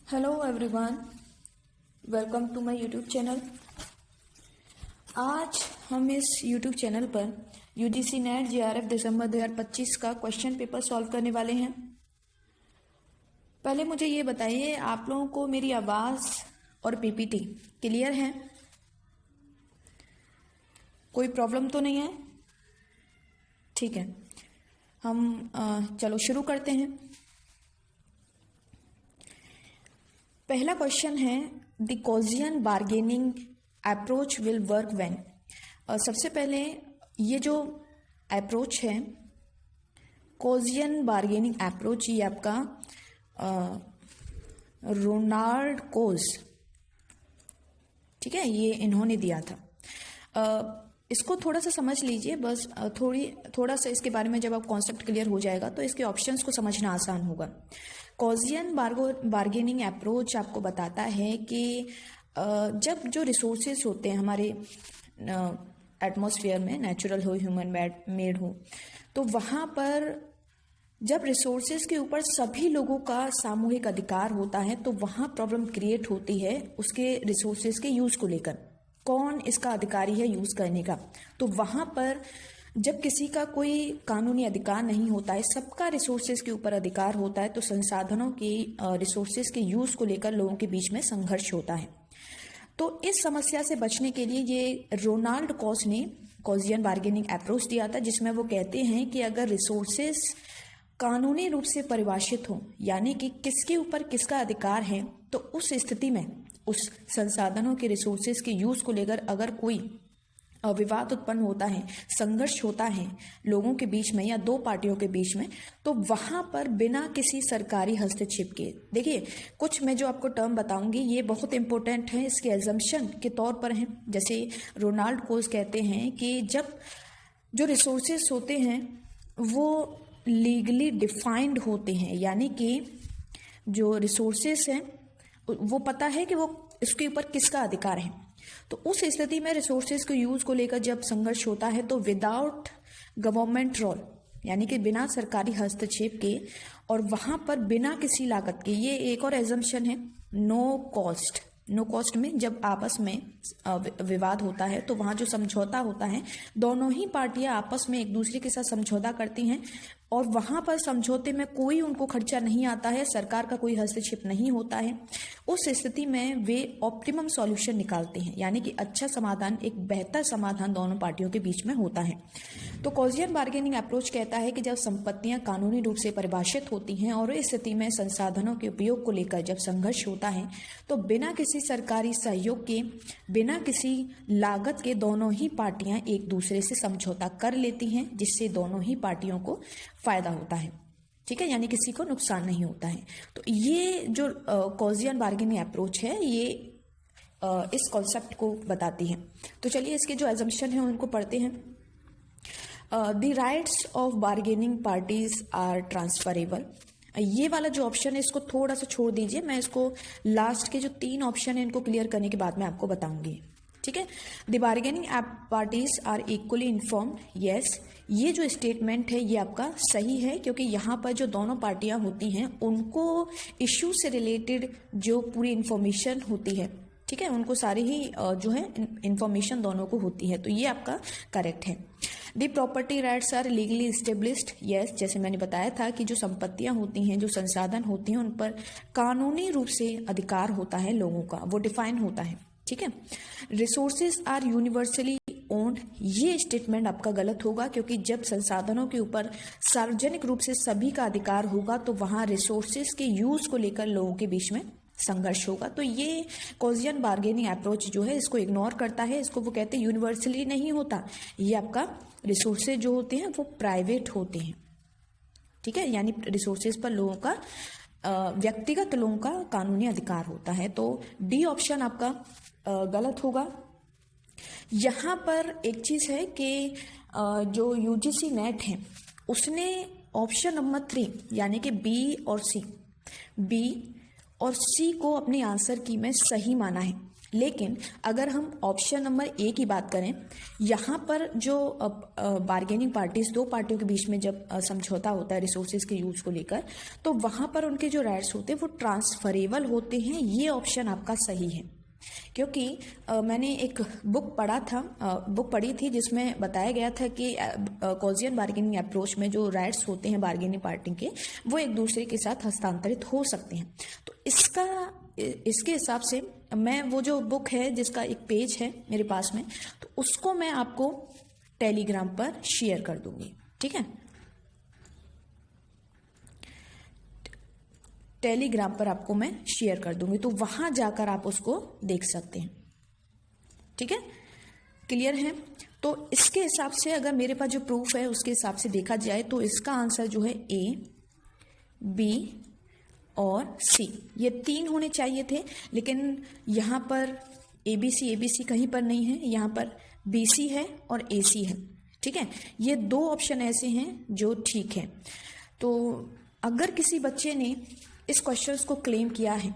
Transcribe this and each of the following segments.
Hello everyone, welcome to my YouTube channel. आज हम इस यूट्यूब चैनल पर यूजीसी नेट जेआरएफ दिसंबर 2025 का क्वेश्चन पेपर सॉल्व करने वाले हैं। पहले मुझे ये बताइए, आप लोगों को मेरी आवाज़ और पीपीटी क्लियर है? कोई प्रॉब्लम तो नहीं है? ठीक है, हम चलो शुरू करते हैं। पहला क्वेश्चन है, the Coasian bargaining approach will work when. सबसे पहले ये जो अप्रोच है कॉजियन बार्गेनिंग अप्रोच, ये आपका रोनाल्ड कोज, ठीक है, ये इन्होंने दिया था। इसको थोड़ा सा समझ लीजिए बस, थोड़ा सा इसके बारे में जब आप कॉन्सेप्ट क्लियर हो जाएगा तो इसके ऑप्शंस को समझना आसान होगा। कॉजियन बार्गेनिंग अप्रोच आपको बताता है कि जब जो रिसोर्सेज होते हैं हमारे एटमॉस्फेयर में, नेचुरल हो ह्यूमन मेड हो, तो वहाँ पर जब रिसोर्सेज के ऊपर सभी लोगों का सामूहिक अधिकार होता है तो वहाँ प्रॉब्लम क्रिएट होती है उसके रिसोर्सेज के यूज़ को लेकर। कौन इसका अधिकारी है यूज़ करने का? तो वहाँ पर जब किसी का कोई कानूनी अधिकार नहीं होता है, सबका रिसोर्सेज के ऊपर अधिकार होता है, तो संसाधनों की रिसोर्सेज के यूज़ को लेकर लोगों के बीच में संघर्ष होता है। तो इस समस्या से बचने के लिए ये रोनाल्ड कोज ने कॉजियन बार्गेनिंग अप्रोच दिया था, जिसमें वो कहते हैं कि अगर रिसोर्सेज कानूनी रूप से परिभाषित हो, यानी कि किसके ऊपर किसका अधिकार है, तो उस स्थिति में उस संसाधनों के रिसोर्सेज के यूज़ को लेकर अगर कोई विवाद उत्पन्न होता है, संघर्ष होता है लोगों के बीच में या दो पार्टियों के बीच में, तो वहाँ पर बिना किसी सरकारी हस्तक्षेप के, देखिए कुछ मैं जो आपको टर्म बताऊंगी ये बहुत इंपॉर्टेंट है, इसके एजम्पशन के तौर पर हैं। जैसे रोनाल्ड कोज कहते हैं कि जब जो रिसोर्सेज होते हैं वो लीगली डिफाइंड होते हैं, यानी कि जो रिसोर्सेज हैं वो पता है कि वो इसके ऊपर किसका अधिकार है, तो उस स्थिति में रिसोर्सेज के यूज़ को लेकर जब संघर्ष होता है तो विदाउट गवर्नमेंट रोल, यानी कि बिना सरकारी हस्तक्षेप के और वहाँ पर बिना किसी लागत के, ये एक और एजम्पशन है, नो कॉस्ट में जब आपस में विवाद होता है तो वहाँ जो समझौता होता है, दोनों ही पार्टियां आपस में एक दूसरे के साथ समझौता करती हैं और वहाँ पर समझौते में कोई उनको खर्चा नहीं आता है, सरकार का कोई हस्तक्षेप नहीं होता है। उस स्थिति में वे ऑप्टिमम सॉल्यूशन निकालते हैं, यानी कि अच्छा समाधान, एक बेहतर समाधान दोनों पार्टियों के बीच में होता है। तो कॉजियन बार्गेनिंग अप्रोच कहता है कि जब संपत्तियां कानूनी रूप से परिभाषित होती हैं और इस स्थिति में संसाधनों के उपयोग को लेकर जब संघर्ष होता है तो बिना किसी सरकारी सहयोग के, बिना किसी लागत के दोनों ही पार्टियां एक दूसरे से समझौता कर लेती हैं, जिससे दोनों ही पार्टियों को फायदा होता है, ठीक है, यानी किसी को नुकसान नहीं होता है। तो ये जो कॉजियन बार्गेनिंग अप्रोच है ये इस कॉन्सेप्ट को बताती है। तो चलिए इसके जो एजम्पशन है उनको पढ़ते हैं। The rights of bargaining parties are transferable. ये वाला जो ऑप्शन है इसको थोड़ा सा छोड़ दीजिए, मैं इसको लास्ट के जो 3 ऑप्शन है इनको क्लियर करने के बाद मैं आपको बताऊंगी, ठीक है। The bargaining parties are equally informed, yes, ये जो स्टेटमेंट है ये आपका सही है, क्योंकि यहाँ पर जो दोनों पार्टियां होती हैं उनको इश्यू से रिलेटेड जो पूरी इन्फॉर्मेशन होती है, ठीक है, उनको सारी ही जो है इन्फॉर्मेशन दोनों को होती है, तो ये आपका करेक्ट है। The property rights are legally established, yes, जैसे मैंने बताया था कि जो संपत्तियां होती हैं, जो संसाधन होती हैं, उन पर कानूनी रूप से अधिकार होता है लोगों का, वो डिफाइन होता है, ठीक है। रिसोर्सेज आर यूनिवर्सली ओन्ड, ये स्टेटमेंट आपका गलत होगा, क्योंकि जब संसाधनों के ऊपर सार्वजनिक रूप से सभी का अधिकार होगा तो वहाँ रिसोर्सेज के यूज को लेकर लोगों के बीच में संघर्ष होगा। तो ये कॉजियन बार्गेनिंग अप्रोच जो है इसको इग्नोर करता है, इसको वो कहते हैं यूनिवर्सली नहीं होता, ये आपका रिसोर्सेज जो होते हैं वो प्राइवेट होते हैं, ठीक है, यानी रिसोर्सेज पर लोगों का व्यक्तिगत लोगों का कानूनी अधिकार होता है। तो डी ऑप्शन आपका गलत होगा। यहाँ पर एक चीज़ है कि जो यूजीसी नेट है उसने ऑप्शन नंबर 3 यानी कि बी और सी को अपने आंसर की में सही माना है। लेकिन अगर हम ऑप्शन नंबर ए की बात करें, यहाँ पर जो बार्गेनिंग पार्टीज, दो पार्टियों के बीच में जब समझौता होता है रिसोर्सेज के यूज को लेकर, तो वहाँ पर उनके जो राइट्स होते हैं वो ट्रांसफरेबल होते हैं। ये ऑप्शन आपका सही है, क्योंकि मैंने एक बुक पढ़ी थी जिसमें बताया गया था कि कॉजियन बार्गेनिंग अप्रोच में जो राइट्स होते हैं बार्गेनिंग पार्टी के, वो एक दूसरे के साथ हस्तांतरित हो सकते हैं। तो इसके हिसाब से मैं वो जो बुक है जिसका एक पेज है मेरे पास में, तो उसको मैं आपको टेलीग्राम पर शेयर कर दूंगी, ठीक है। टेलीग्राम पर आपको मैं शेयर कर दूंगी, तो वहां जाकर आप उसको देख सकते हैं, ठीक है। क्लियर है? तो इसके हिसाब से अगर मेरे पास जो प्रूफ है उसके हिसाब से देखा जाए तो इसका आंसर जो है ए, बी और सी, ये 3 होने चाहिए थे, लेकिन यहाँ पर ABC कहीं पर नहीं है, यहाँ पर BC है और AC है, ठीक है। ये 2 ऑप्शन ऐसे हैं जो ठीक है। तो अगर किसी बच्चे ने इस क्वेश्चंस को क्लेम किया है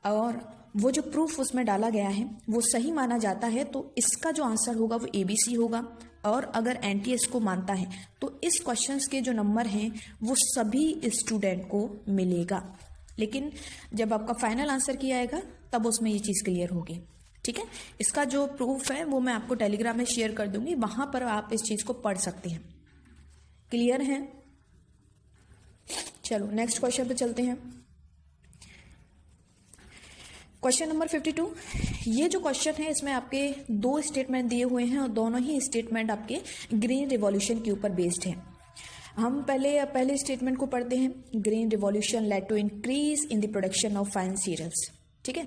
और वो जो प्रूफ उसमें डाला गया है वो सही माना जाता है, तो इसका जो आंसर होगा वो ABC होगा। और अगर NTA को मानता है तो इस क्वेश्चंस के जो नंबर हैं वो सभी स्टूडेंट को मिलेगा। लेकिन जब आपका फाइनल आंसर किया आएगा तब उसमें ये चीज़ क्लियर होगी, ठीक है। इसका जो प्रूफ है वो मैं आपको टेलीग्राम में शेयर कर दूंगी, वहां पर आप इस चीज़ को पढ़ सकते हैं। क्लियर है? चलो नेक्स्ट क्वेश्चन पे चलते हैं। Question number 52। ये जो क्वेश्चन है इसमें आपके 2 स्टेटमेंट दिए हुए हैं और दोनों ही स्टेटमेंट आपके ग्रीन रिवॉल्यूशन के ऊपर बेस्ड हैं। हम पहले स्टेटमेंट को पढ़ते हैं। Green revolution led to increase in the production of fine cereals, ठीक है।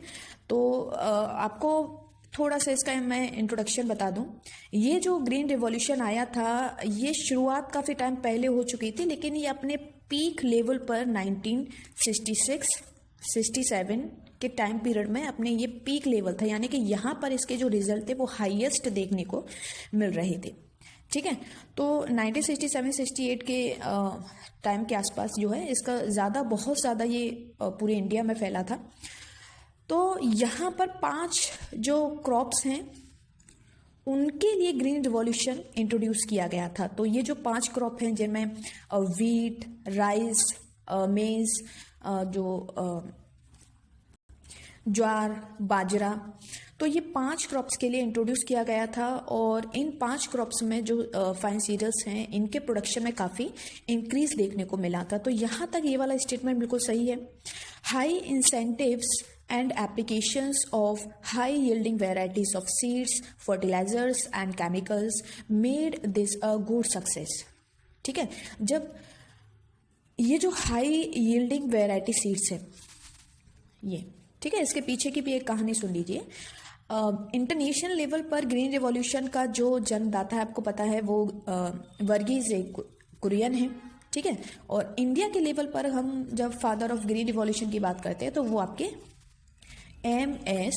तो आपको थोड़ा सा इसका मैं इंट्रोडक्शन बता दूं। ये जो ग्रीन रिवॉल्यूशन आया था ये शुरुआत काफ़ी टाइम पहले हो चुकी थी, लेकिन ये अपने पीक लेवल पर 1966-67 के टाइम पीरियड में अपने ये पीक लेवल था, यानी कि यहाँ पर इसके जो रिजल्ट थे वो हाईएस्ट देखने को मिल रहे थे, ठीक है। तो 1967-68 के टाइम के आसपास जो है इसका बहुत ज़्यादा ये पूरे इंडिया में फैला था। तो यहाँ पर 5 जो क्रॉप्स हैं उनके लिए ग्रीन रिवॉल्यूशन इंट्रोड्यूस किया गया था। तो ये जो 5 क्रॉप हैं जिनमें वीट, राइस, मेज, जो ज्वार, बाजरा, तो ये 5 क्रॉप्स के लिए इंट्रोड्यूस किया गया था। और इन 5 क्रॉप्स में जो फाइन सीरियल्स हैं इनके प्रोडक्शन में काफ़ी इंक्रीज देखने को मिला था। तो यहाँ तक ये वाला स्टेटमेंट बिल्कुल सही है। High incentives and applications of high yielding varieties of seeds, fertilizers and chemicals made this a good success, ठीक है। जब ये जो हाई यील्डिंग वैरायटी सीड्स है ये, ठीक है, इसके पीछे की भी एक कहानी सुन लीजिए। इंटरनेशनल लेवल पर ग्रीन रिवॉल्यूशन का जो जन्मदाता है आपको पता है वो वर्गीज कुरियन है, ठीक है। और इंडिया के लेवल पर हम जब फादर ऑफ ग्रीन रिवॉल्यूशन की बात करते हैं तो वो आपके MS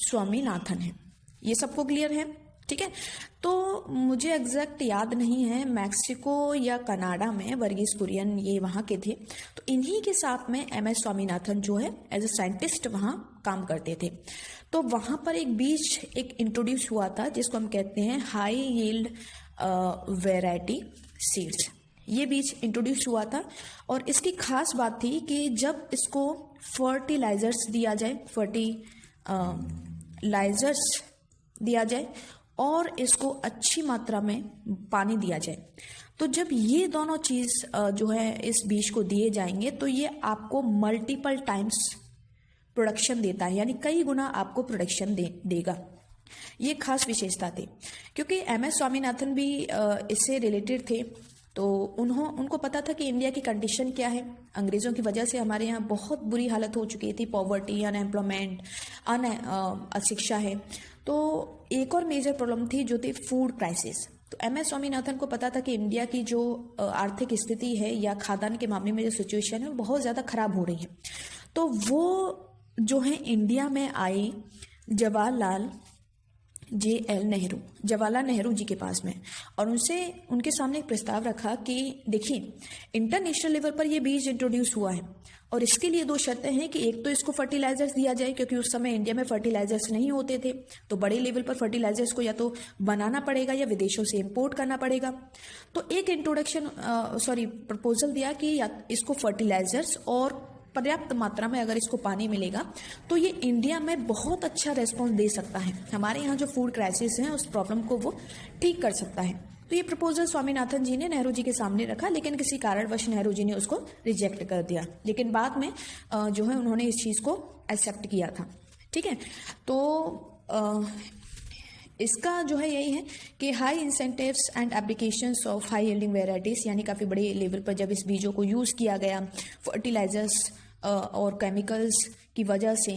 स्वामीनाथन है। ये सबको क्लियर है, ठीक है। तो मुझे एग्जैक्ट याद नहीं है, मैक्सिको या कनाडा में वर्गीस कुरियन ये वहाँ के थे। तो इन्हीं के साथ में MS स्वामीनाथन जो है एज ए साइंटिस्ट वहाँ काम करते थे। तो वहाँ पर एक बीज इंट्रोड्यूस हुआ था जिसको हम कहते हैं हाई यील्ड वैरायटी सीड्स। ये बीज इंट्रोड्यूस हुआ था और इसकी खास बात थी कि जब इसको फर्टिलाइजर्स दिया जाए और इसको अच्छी मात्रा में पानी दिया जाए, तो जब ये दोनों चीज़ जो है इस बीज को दिए जाएंगे तो ये आपको मल्टीपल टाइम्स प्रोडक्शन देता है, यानी कई गुना आपको प्रोडक्शन देगा। ये खास विशेषता थी क्योंकि MS स्वामीनाथन भी इससे रिलेटेड थे। तो उनको पता था कि इंडिया की कंडीशन क्या है। अंग्रेज़ों की वजह से हमारे यहाँ बहुत बुरी हालत हो चुकी थी, पॉवर्टी, अनएम्प्लॉयमेंट, अशिक्षा है। तो एक और मेजर प्रॉब्लम थी जो थी फूड क्राइसिस। तो MS स्वामीनाथन को पता था कि इंडिया की जो आर्थिक स्थिति है या खाद्यान्न के मामले में जो सिचुएशन है वो बहुत ज़्यादा ख़राब हो रही है। तो वो जो है इंडिया में आई जवाहरलाल JL नेहरू, जवाहरलाल नेहरू जी के पास में, और उनसे उनके सामने एक प्रस्ताव रखा कि देखिए इंटरनेशनल लेवल पर ये बीज इंट्रोड्यूस हुआ है और इसके लिए दो शर्तें हैं कि एक तो इसको फर्टिलाइजर्स दिया जाए, क्योंकि उस समय इंडिया में फर्टिलाइजर्स नहीं होते थे, तो बड़े लेवल पर फर्टिलाइजर्स को या तो बनाना पड़ेगा या विदेशों से इंपोर्ट करना पड़ेगा। तो एक प्रपोजल दिया कि या इसको फर्टिलाइजर्स और पर्याप्त मात्रा में अगर इसको पानी मिलेगा तो ये इंडिया में बहुत अच्छा रेस्पॉन्स दे सकता है, हमारे यहाँ जो फूड क्राइसिस है उस प्रॉब्लम को वो ठीक कर सकता है। तो ये प्रपोजल स्वामीनाथन जी ने नेहरू जी के सामने रखा, लेकिन किसी कारणवश नेहरू जी ने उसको रिजेक्ट कर दिया, लेकिन बाद में जो है उन्होंने इस चीज़ को एक्सेप्ट किया था। ठीक है, तो इसका जो है यही है कि high incentives and applications of high yielding varieties, यानी काफ़ी बड़े लेवल पर जब इस बीजों को यूज़ किया गया फर्टिलाइजर्स और केमिकल्स की वजह से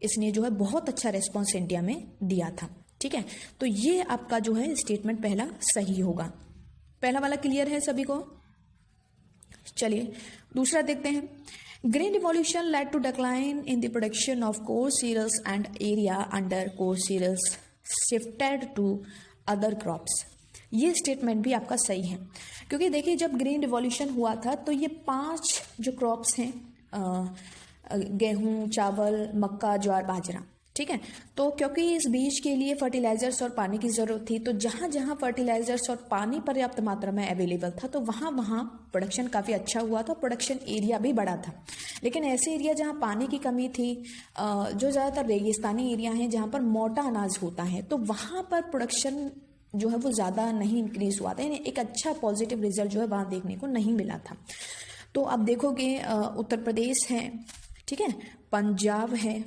इसने जो है बहुत अच्छा रिस्पॉन्स इंडिया में दिया था। ठीक है, तो ये आपका जो है स्टेटमेंट पहला सही होगा। पहला वाला क्लियर है सभी को? चलिए दूसरा देखते हैं। Green revolution led to decline in the production of coarse cereals and area under coarse cereals shifted to other crops. ये स्टेटमेंट भी आपका सही है, क्योंकि देखिए जब ग्रीन रिवॉल्यूशन हुआ था तो ये 5 जो क्रॉप्स हैं, गेहूं, चावल, मक्का, ज्वार, बाजरा, ठीक है, तो क्योंकि इस बीज के लिए फर्टिलाइजर्स और पानी की ज़रूरत थी, तो जहाँ जहाँ फर्टिलाइजर्स और पानी पर्याप्त मात्रा में अवेलेबल था तो वहाँ वहाँ प्रोडक्शन काफ़ी अच्छा हुआ था, प्रोडक्शन एरिया भी बड़ा था। लेकिन ऐसे एरिया जहाँ पानी की कमी थी, जो ज़्यादातर रेगिस्तानी एरिया हैं जहाँ पर मोटा अनाज होता है, तो वहाँ पर प्रोडक्शन जो है वो ज़्यादा नहीं इंक्रीज हुआ था, यानी एक अच्छा पॉजिटिव रिजल्ट जो है वहाँ देखने को नहीं मिला था। तो अब देखोगे उत्तर प्रदेश है, ठीक है, पंजाब है,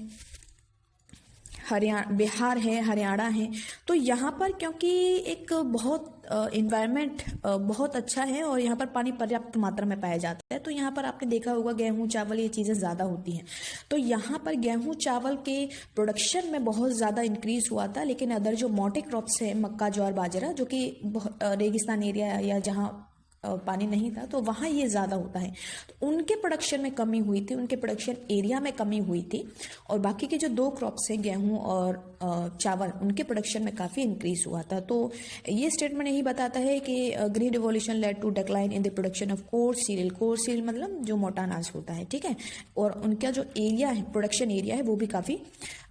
बिहार है, हरियाणा है, तो यहाँ पर क्योंकि एक बहुत इन्वायरमेंट बहुत अच्छा है और यहाँ पर पानी पर्याप्त मात्रा में पाया जाता है, तो यहाँ पर आपने देखा होगा गेहूँ, चावल, ये चीज़ें ज़्यादा होती हैं। तो यहाँ पर गेहूँ, चावल के प्रोडक्शन में बहुत ज़्यादा इंक्रीज हुआ था, लेकिन अदर जो मोटे क्रॉप्स है, मक्का, ज्वार, बाजरा, जो कि रेगिस्तान एरिया या जहाँ पानी नहीं था तो वहाँ ये ज़्यादा होता है, तो उनके प्रोडक्शन में कमी हुई थी, उनके प्रोडक्शन एरिया में कमी हुई थी, और बाकी के जो 2 क्रॉप्स हैं, गेहूं और चावल, उनके प्रोडक्शन में काफ़ी इंक्रीज हुआ था। तो ये स्टेटमेंट यही बताता है कि green revolution led to decline in the production of coarse cereal. Coarse cereal मतलब जो मोटा अनाज होता है, ठीक है, और उनका जो एरिया है, प्रोडक्शन एरिया है, वो भी काफ़ी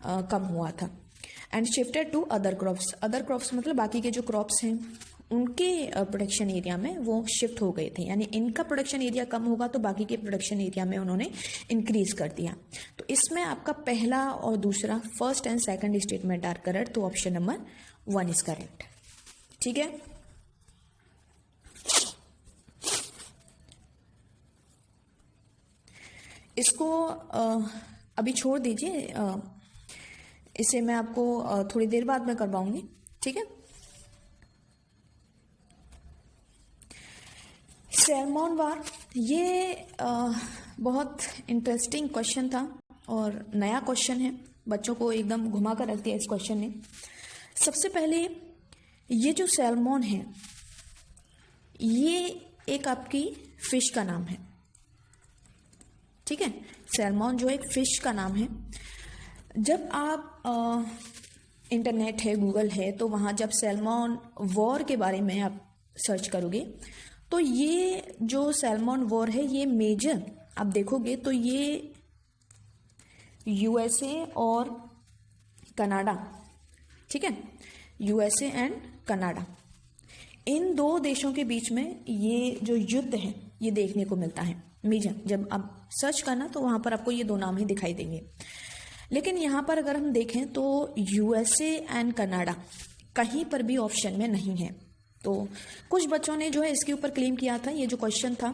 कम हुआ था। And shifted to other crops. Other crops मतलब बाकी के जो क्रॉप्स हैं उनके प्रोडक्शन एरिया में वो शिफ्ट हो गए थे, यानी इनका प्रोडक्शन एरिया कम होगा तो बाकी के प्रोडक्शन एरिया में उन्होंने इंक्रीज कर दिया। तो इसमें आपका पहला और दूसरा, first and second statement are correct, तो ऑप्शन नंबर 1 इज करेक्ट। ठीक है, इसको अभी छोड़ दीजिए, इसे मैं आपको थोड़ी देर बाद में करवाऊंगी। ठीक है, सैल्मन वार, ये बहुत इंटरेस्टिंग क्वेश्चन था और नया क्वेश्चन है, बच्चों को एकदम घुमा कर रख दिया इस क्वेश्चन ने। सबसे पहले ये जो सैल्मन है ये एक आपकी फिश का नाम है। ठीक है, सैल्मन जो एक फिश का नाम है। जब आप इंटरनेट है, गूगल है, तो वहाँ जब सैल्मन वॉर के बारे में आप सर्च करोगे तो ये जो सैल्मन वॉर है ये मेजर आप देखोगे तो ये यूएसए और कनाडा, ठीक है, यूएसए एंड कनाडा, इन 2 देशों के बीच में ये जो युद्ध है ये देखने को मिलता है मेजर। जब आप सर्च करना तो वहाँ पर आपको ये 2 नाम ही दिखाई देंगे। लेकिन यहाँ पर अगर हम देखें तो यूएसए एंड कनाडा कहीं पर भी ऑप्शन में नहीं है। तो कुछ बच्चों ने जो है इसके ऊपर क्लेम किया था, ये जो क्वेश्चन था,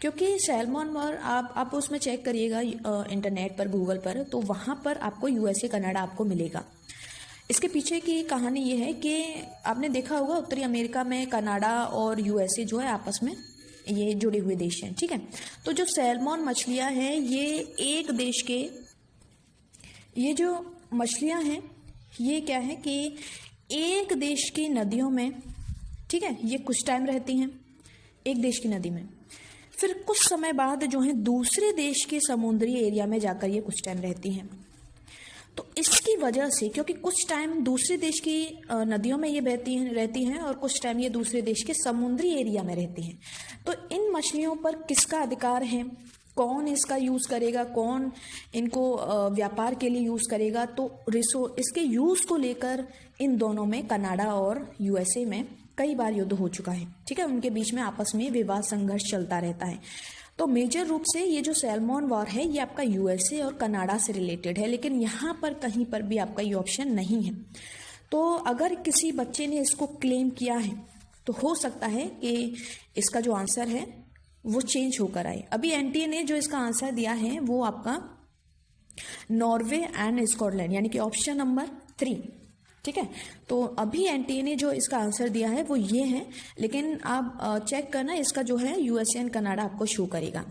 क्योंकि सैल्मन वॉर आप उसमें चेक करिएगा इंटरनेट पर, गूगल पर, तो वहाँ पर आपको यूएसए, कनाडा आपको मिलेगा। इसके पीछे की कहानी ये है कि आपने देखा होगा उत्तरी अमेरिका में कनाडा और यूएसए जो है आपस में ये जुड़े हुए देश हैं। ठीक है, तो जो सैल्मन मछलियाँ हैं ये एक देश के, ये जो मछलियाँ हैं ये क्या है कि एक देश की नदियों में, ठीक है, ये कुछ टाइम रहती हैं एक देश की नदी में, फिर कुछ समय बाद जो है दूसरे देश के समुद्री एरिया में जाकर ये कुछ टाइम रहती हैं। तो इसकी वजह से, क्योंकि कुछ टाइम दूसरे देश की नदियों में ये रहती हैं और कुछ टाइम ये दूसरे देश के समुद्री एरिया में रहती हैं, तो इन मछलियों पर किसका अधिकार है, कौन इसका यूज़ करेगा, कौन इनको व्यापार के लिए यूज़ करेगा, तो इसके यूज़ को लेकर इन दोनों में, कनाडा और यूएसए में कई बार युद्ध हो चुका है। ठीक है, उनके बीच में आपस में विवाद संघर्ष चलता रहता है। तो मेजर रूप से ये जो सैल्मन वॉर है ये आपका यूएसए और कनाडा से रिलेटेड है, लेकिन यहाँ पर कहीं पर भी आपका ये ऑप्शन नहीं है। तो अगर किसी बच्चे ने इसको क्लेम किया है तो हो सकता है कि इसका जो आंसर है वो चेंज होकर आए। अभी एनटीए ने जो इसका आंसर दिया है वो आपका नॉर्वे एंड स्कॉटलैंड, यानी कि ऑप्शन नंबर 3। ठीक है, तो अभी एनटीए ने जो इसका आंसर दिया है वो ये है, लेकिन आप चेक करना इसका जो है यूएसए एंड कनाडा आपको शो करेगा।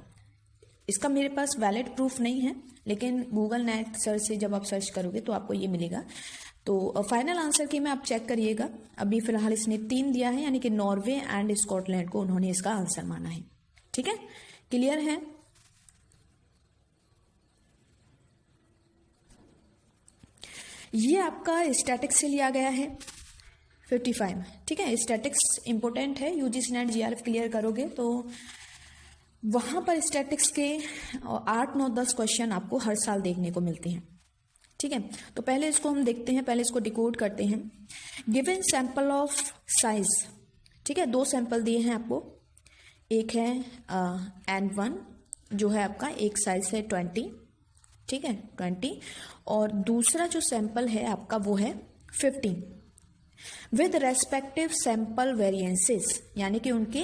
इसका मेरे पास वैलिड प्रूफ नहीं है, लेकिन गूगल नेट सर्च से जब आप सर्च करोगे तो आपको ये मिलेगा। तो फाइनल आंसर की में आप चेक करिएगा। अभी फिलहाल इसने 3 दिया है, यानी कि नॉर्वे एंड स्कॉटलैंड को उन्होंने इसका आंसर माना है। ठीक है, क्लियर है? ये आपका स्टैटिक्स से लिया गया है 55। ठीक है, स्टैटिक्स इंपॉर्टेंट है, यूजीसी नेट जीआरएफ क्लियर करोगे तो वहाँ पर स्टैटिक्स के 8, 9, 10 क्वेश्चन आपको हर साल देखने को मिलते हैं। ठीक है, तो पहले इसको हम देखते हैं, पहले इसको डिकोड करते हैं। Given sample of size. ठीक है, 2 सैंपल दिए हैं आपको, एक है N1 जो है आपका, एक साइज है 20। ठीक है, 20, और दूसरा जो सैंपल है आपका वो है 15 विद रेस्पेक्टिव सैंपल वेरिएंसेस, यानी कि उनके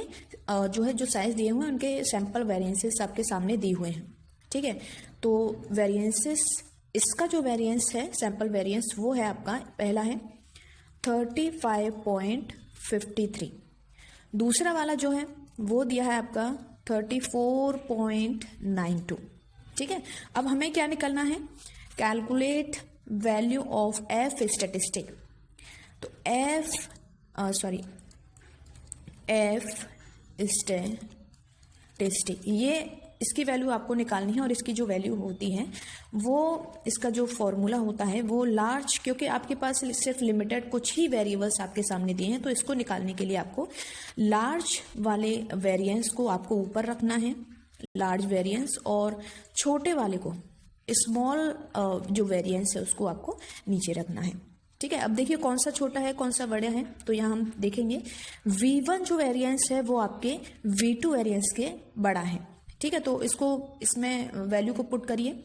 जो है जो साइज दिए हुए हैं उनके सैंपल वेरिएंसेस आपके सामने दिए हुए हैं। ठीक है, तो वेरिएंसेस, इसका जो वेरिएंस है सैंपल वेरिएंस वो है आपका, पहला है 35.53, दूसरा वाला जो है वो दिया है आपका 34.92। ठीक है, अब हमें क्या निकलना है, calculate value of F statistic. तो एफ स्टैटिस्टिक, ये इसकी वैल्यू आपको निकालनी है, और इसकी जो वैल्यू होती है वो, इसका जो फॉर्मूला होता है वो लार्ज, क्योंकि आपके पास सिर्फ लिमिटेड कुछ ही वेरिएबल्स आपके सामने दिए हैं, तो इसको निकालने के लिए आपको लार्ज वाले वेरिएंस को आपको ऊपर रखना है, लार्ज वेरिएंस, और छोटे वाले को, स्मॉल जो वेरिएंस है उसको आपको नीचे रखना है। ठीक है, अब देखिए कौन सा छोटा है कौन सा बड़ा है, तो यहाँ हम देखेंगे V1 जो वेरिएंस है वो आपके V2 वेरिएंस के बड़ा है। ठीक है, तो इसको, इसमें वैल्यू को पुट करिए,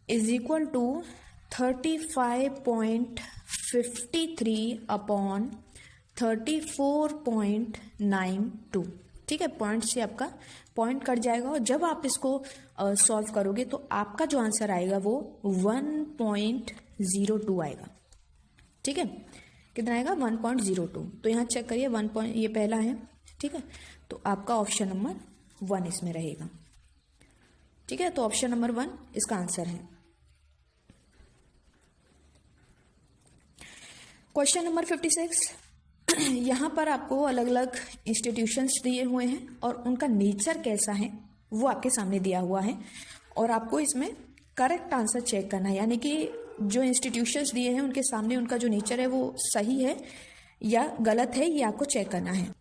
इज इक्वल टू 35.53 अपॉन 34.92। ठीक है, पॉइंट से आपका पॉइंट कट जाएगा, और जब आप इसको सॉल्व करोगे तो आपका जो आंसर आएगा वो 1.02 आएगा। ठीक है, कितना आएगा, 1.02। तो यहाँ चेक करिए, 1 पॉइंट, ये पहला है। ठीक है, तो आपका ऑप्शन नंबर 1 इसमें रहेगा। ठीक है, तो ऑप्शन नंबर 1 इसका आंसर है। क्वेश्चन नंबर 56, यहाँ पर आपको अलग अलग इंस्टीट्यूशंस दिए हुए हैं और उनका नेचर कैसा है वो आपके सामने दिया हुआ है, और आपको इसमें करेक्ट आंसर चेक करना है, यानी कि जो इंस्टीट्यूशंस दिए हैं उनके सामने उनका जो नेचर है वो सही है या गलत है, ये आपको चेक करना है।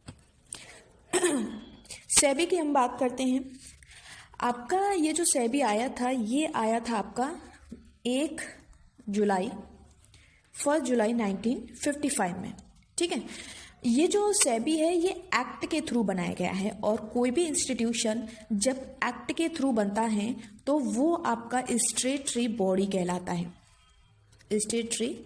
सेबी की हम बात करते हैं। आपका ये जो सेबी आया था, ये आया था आपका 1 जुलाई 1955 में। ठीक है, ये जो सेबी है ये एक्ट के थ्रू बनाया गया है, और कोई भी इंस्टीट्यूशन जब एक्ट के थ्रू बनता है तो वो आपका स्टेटरी बॉडी कहलाता है, स्टेटरी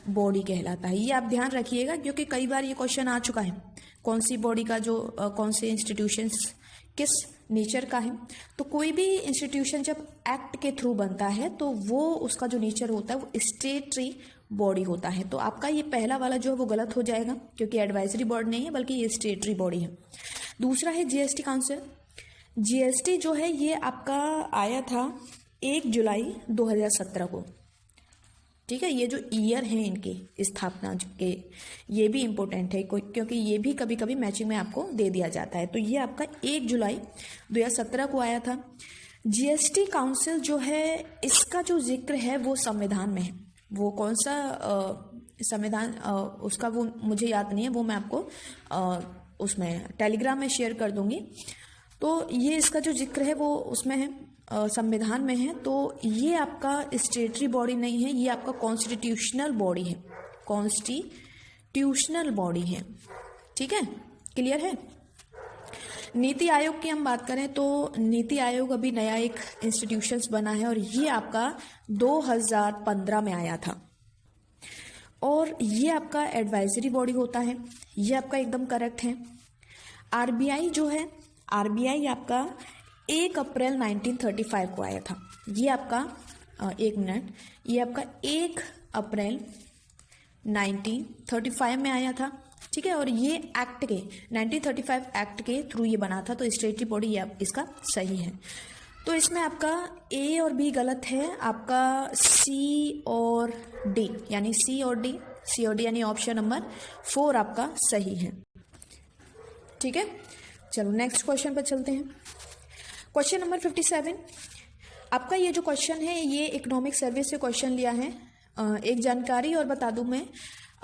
बॉडी कहलाता है। ये आप ध्यान रखिएगा, क्योंकि कई बार ये क्वेश्चन आ चुका है, कौन सी बॉडी का जो कौन से इंस्टीट्यूशंस किस नेचर का है। तो कोई भी इंस्टीट्यूशन जब एक्ट के थ्रू बनता है तो वो उसका जो नेचर होता है वो स्टेटरी बॉडी होता है। तो आपका ये पहला वाला जो है वो गलत हो जाएगा, क्योंकि एडवाइजरी बॉडी नहीं है बल्कि ये स्टेटरी बॉडी है। दूसरा है जीएसटी काउंसिल। जीएसटी जो है ये आपका आया था 1 जुलाई 2017 को। ठीक है, ये जो ईयर है इनके स्थापना के, ये भी इम्पोर्टेंट है, क्योंकि ये भी कभी कभी मैचिंग में आपको दे दिया जाता है। तो ये आपका 1 जुलाई 2017 को आया था। जीएसटी काउंसिल जो है, इसका जो जिक्र है वो संविधान में है। वो कौन सा संविधान उसका वो मुझे याद नहीं है, वो मैं आपको उसमें टेलीग्राम में शेयर कर दूंगी। तो ये इसका जो जिक्र है वो उसमें है, संविधान में है। तो ये आपका स्टेटरी बॉडी नहीं है, ये आपका कॉन्स्टिट्यूशनल बॉडी है, कॉन्स्टिट्यूशनल बॉडी है। ठीक है, क्लियर है। नीति आयोग की हम बात करें तो नीति आयोग अभी नया एक इंस्टीट्यूशंस बना है और ये आपका 2015 में आया था और ये आपका एडवाइजरी बॉडी होता है। ये आपका एकदम करेक्ट है। आरबीआई जो है, आरबीआई आपका 1 अप्रैल 1935 को आया था। ये आपका 1 मिनट, ये आपका 1 अप्रैल 1935 में आया था। ठीक है, और ये एक्ट के 1935 एक्ट के थ्रू ये बना था। तो स्टेटरी बॉडी ये इसका सही है। तो इसमें आपका ए और बी गलत है, आपका सी और डी यानी सी और डी यानी ऑप्शन नंबर 4 आपका सही है। ठीक है, चलो नेक्स्ट क्वेश्चन पर चलते हैं। Question number 57। आपका ये जो क्वेश्चन है ये इकोनॉमिक सर्वे से क्वेश्चन लिया है। एक जानकारी और बता दूं मैं,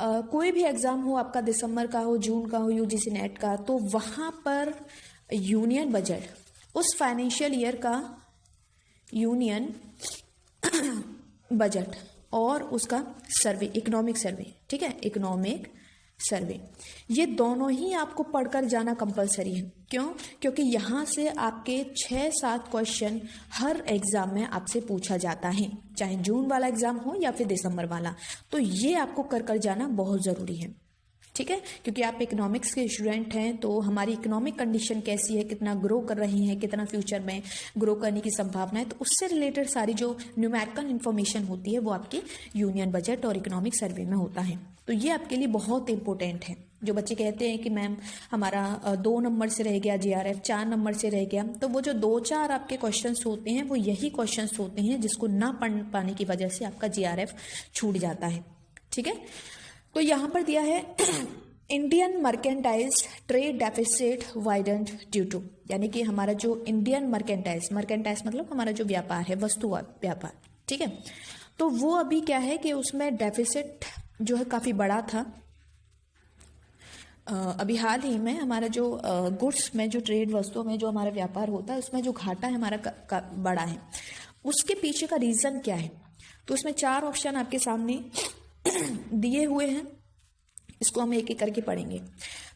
कोई भी एग्ज़ाम हो आपका, दिसंबर का हो, जून का हो, यूजीसी नेट का, तो वहाँ पर यूनियन बजट, उस फाइनेंशियल ईयर का यूनियन बजट और उसका सर्वे, इकोनॉमिक सर्वे, ठीक है, इकोनॉमिक सर्वे, ये दोनों ही आपको पढ़कर जाना कंपलसरी है। क्यों? क्योंकि यहाँ से आपके 6-7 क्वेश्चन हर एग्जाम में आपसे पूछा जाता है, चाहे जून वाला एग्जाम हो या फिर दिसंबर वाला। तो ये आपको कर जाना बहुत ज़रूरी है। ठीक है, क्योंकि आप इकोनॉमिक्स के स्टूडेंट हैं, तो हमारी इकोनॉमिक कंडीशन कैसी है, कितना ग्रो कर रही है, कितना फ्यूचर में ग्रो करने की संभावना है, तो उससे रिलेटेड सारी जो न्यूमेरिकल इन्फॉर्मेशन होती है वो आपकी यूनियन बजट और इकोनॉमिक सर्वे में होता है। तो ये आपके लिए बहुत इंपॉर्टेंट है। जो बच्चे कहते हैं कि मैम हमारा 2 नंबर से रह गया जीआरएफ, 4 नंबर से रह गया, तो वो जो 2-4 आपके क्वेश्चंस होते हैं वो यही क्वेश्चंस होते हैं जिसको ना पढ़ पाने की वजह से आपका जीआरएफ छूट जाता है। ठीक है, तो यहाँ पर दिया है Indian mercantise trade deficit widened due to, यानी कि हमारा जो इंडियन मर्केंटाइज मतलब हमारा जो व्यापार है, वस्तु व्यापार, ठीक है, तो वो अभी क्या है कि उसमें डेफिसिट जो है काफ़ी बड़ा था। अभी हाल ही में हमारा जो गुड्स में, जो ट्रेड वस्तुओं में जो हमारा व्यापार होता है, उसमें जो घाटा है हमारा बड़ा है। उसके पीछे का रीज़न क्या है? तो उसमें 4 ऑप्शन आपके सामने दिए हुए हैं, इसको हम एक एक करके पढ़ेंगे।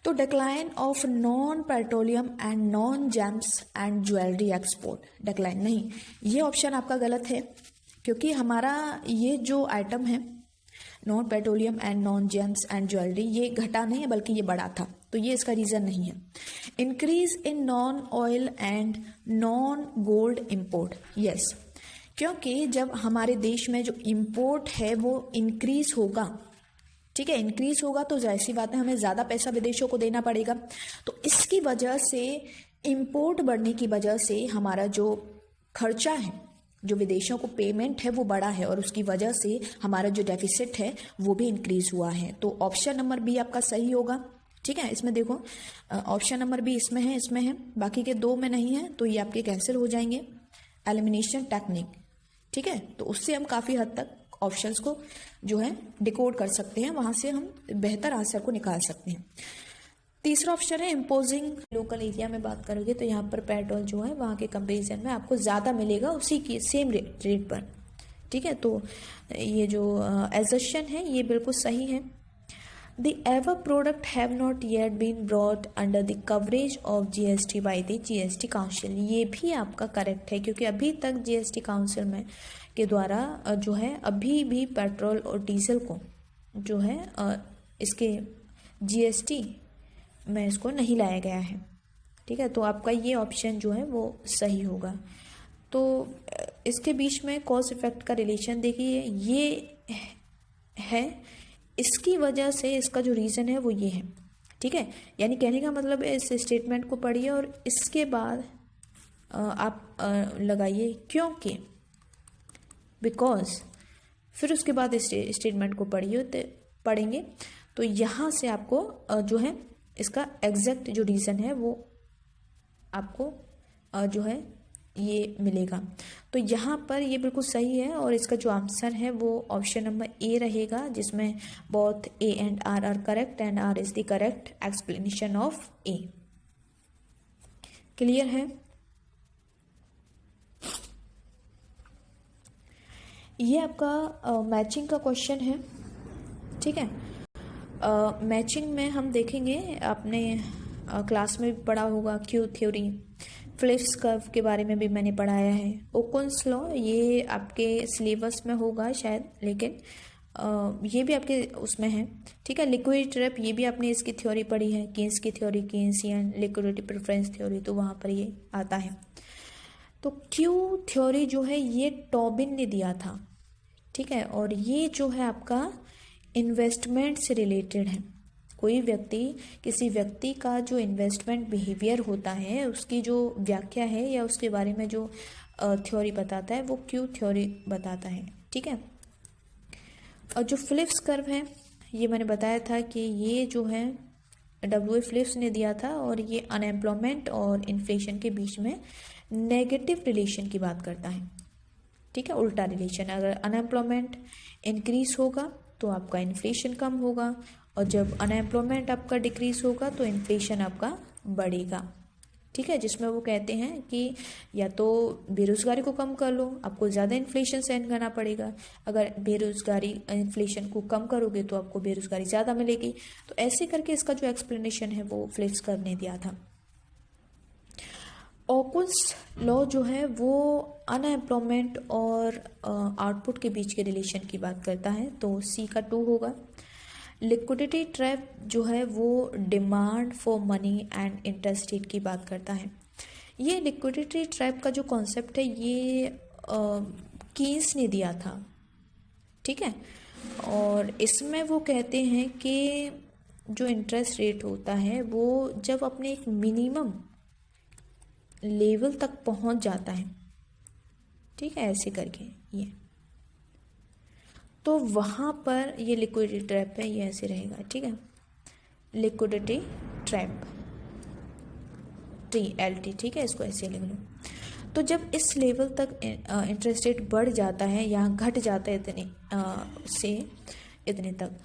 तो decline of non petroleum and non James and jewellery export, decline नहीं, ये ऑप्शन आपका गलत है, क्योंकि हमारा ये जो आइटम है non petroleum and non James and jewellery, ये घटा नहीं है बल्कि ये बढ़ा था, तो ये इसका रीज़न नहीं है। Increase in non oil and non gold import, yes, क्योंकि जब हमारे देश में जो इम्पोर्ट है वो इंक्रीज होगा, ठीक है, इंक्रीज होगा तो जाहिर सी बात है हमें ज़्यादा पैसा विदेशों को देना पड़ेगा। तो इसकी वजह से, इम्पोर्ट बढ़ने की वजह से हमारा जो खर्चा है, जो विदेशों को पेमेंट है वो बढ़ा है और उसकी वजह से हमारा जो डेफिसिट है वो भी इंक्रीज हुआ है। तो ऑप्शन नंबर बी आपका सही होगा। ठीक है, इसमें देखो ऑप्शन नंबर बी इसमें है, बाकी के 2 में नहीं है, तो ये आपके कैंसिल हो जाएंगे। एलिमिनेशन टेक्निक, ठीक है, तो उससे हम काफ़ी हद तक ऑप्शंस को जो है डिकोड कर सकते हैं, वहाँ से हम बेहतर आंसर को निकाल सकते हैं। तीसरा ऑप्शन है इम्पोजिंग। लोकल एरिया में बात करोगे तो यहाँ पर पेट्रोल जो है वहाँ के कंपेरिजन में आपको ज़्यादा मिलेगा उसी की सेम रेट पर। ठीक है, तो ये जो एजर्शन है ये बिल्कुल सही है। The ever product have not yet been brought under the coverage of GST by the GST council, ये भी आपका करेक्ट है, क्योंकि अभी तक जीएसटी काउंसिल में के द्वारा जो है अभी भी पेट्रोल और डीजल को जो है इसके जीएसटी में इसको नहीं लाया गया है। ठीक है, तो आपका ये ऑप्शन जो है वो सही होगा। तो इसके बीच में कॉज इफेक्ट का रिलेशन देखिए, ये है, इसकी वजह से इसका जो रीज़न है वो ये है। ठीक है, यानी कहने का मतलब है इस स्टेटमेंट को पढ़िए और इसके बाद आप लगाइए क्योंकि, बिकॉज, फिर उसके बाद इस स्टेटमेंट को पढ़ेंगे तो यहाँ से आपको जो है इसका एग्जैक्ट जो रीज़न है वो आपको जो है ये मिलेगा। तो यहाँ पर ये बिल्कुल सही है और इसका जो आंसर है वो ऑप्शन नंबर ए रहेगा, जिसमें both A and R correct and R is the correct explanation of A. Clear है? ये आपका मैचिंग का क्वेश्चन है। ठीक है, मैचिंग में हम देखेंगे, आपने क्लास में भी पढ़ा होगा क्यू थ्योरी, फिलिप्स कर्व के बारे में भी मैंने पढ़ाया है, ओकुन्स लॉ, ये आपके सिलेबस में होगा शायद, लेकिन ये भी आपके उसमें है। ठीक है, लिक्विड ट्रैप, ये भी आपने इसकी थ्योरी पढ़ी है, कीन्स की थ्योरी, कीन्सियन लिक्विडिटी प्रेफरेंस थ्योरी, तो वहाँ पर ये आता है। तो क्यू थ्योरी जो है ये टॉबिन ने दिया था। ठीक है, और ये जो है आपका इन्वेस्टमेंट से रिलेटेड है। कोई व्यक्ति, किसी व्यक्ति का जो इन्वेस्टमेंट बिहेवियर होता है उसकी जो व्याख्या है या उसके बारे में जो थ्योरी बताता है वो क्यू थ्योरी बताता है। ठीक है, और जो फिलिप्स कर्व है ये मैंने बताया था कि ये जो है डब्ल्यू फिलिप्स ने दिया था और ये अनएम्प्लॉयमेंट और इन्फ्लेशन के बीच में नेगेटिव रिलेशन की बात करता है। ठीक है, उल्टा रिलेशन, अगर अनएम्प्लॉयमेंट इंक्रीज होगा तो आपका इन्फ्लेशन कम होगा, और जब अनएम्प्लॉयमेंट आपका डिक्रीज होगा तो इन्फ्लेशन आपका बढ़ेगा। ठीक है, जिसमें वो कहते हैं कि या तो बेरोज़गारी को कम कर लो, आपको ज़्यादा इन्फ्लेशन सहन करना पड़ेगा, अगर बेरोज़गारी इन्फ्लेशन को कम करोगे तो आपको बेरोज़गारी ज़्यादा मिलेगी। तो ऐसे करके इसका जो एक्सप्लेनेशन है वो फिलिप्स कर्व ने दिया था। ओकुन्स लॉ जो है वो अनएम्प्लॉयमेंट और आउटपुट के बीच के रिलेशन की बात करता है, तो सी का 2 होगा। लिक्विडिटी ट्रैप जो है वो demand for money and interest rate की बात करता है। ये लिक्विडिटी ट्रैप का जो कॉन्सेप्ट है ये कीन्स ने दिया था। ठीक है, और इसमें वो कहते हैं कि जो इंटरेस्ट रेट होता है वो जब अपने एक मिनिमम लेवल तक पहुंच जाता है, ठीक है, ऐसे करके ये, तो वहाँ पर ये लिक्विडिटी ट्रैप है, ये ऐसे रहेगा। ठीक है, लिक्विडिटी ट्रैप TLT। ठीक है, इसको ऐसे लिख लो। तो जब इस लेवल तक इंटरेस्ट रेट बढ़ जाता है या घट जाता है इतने से इतने तक,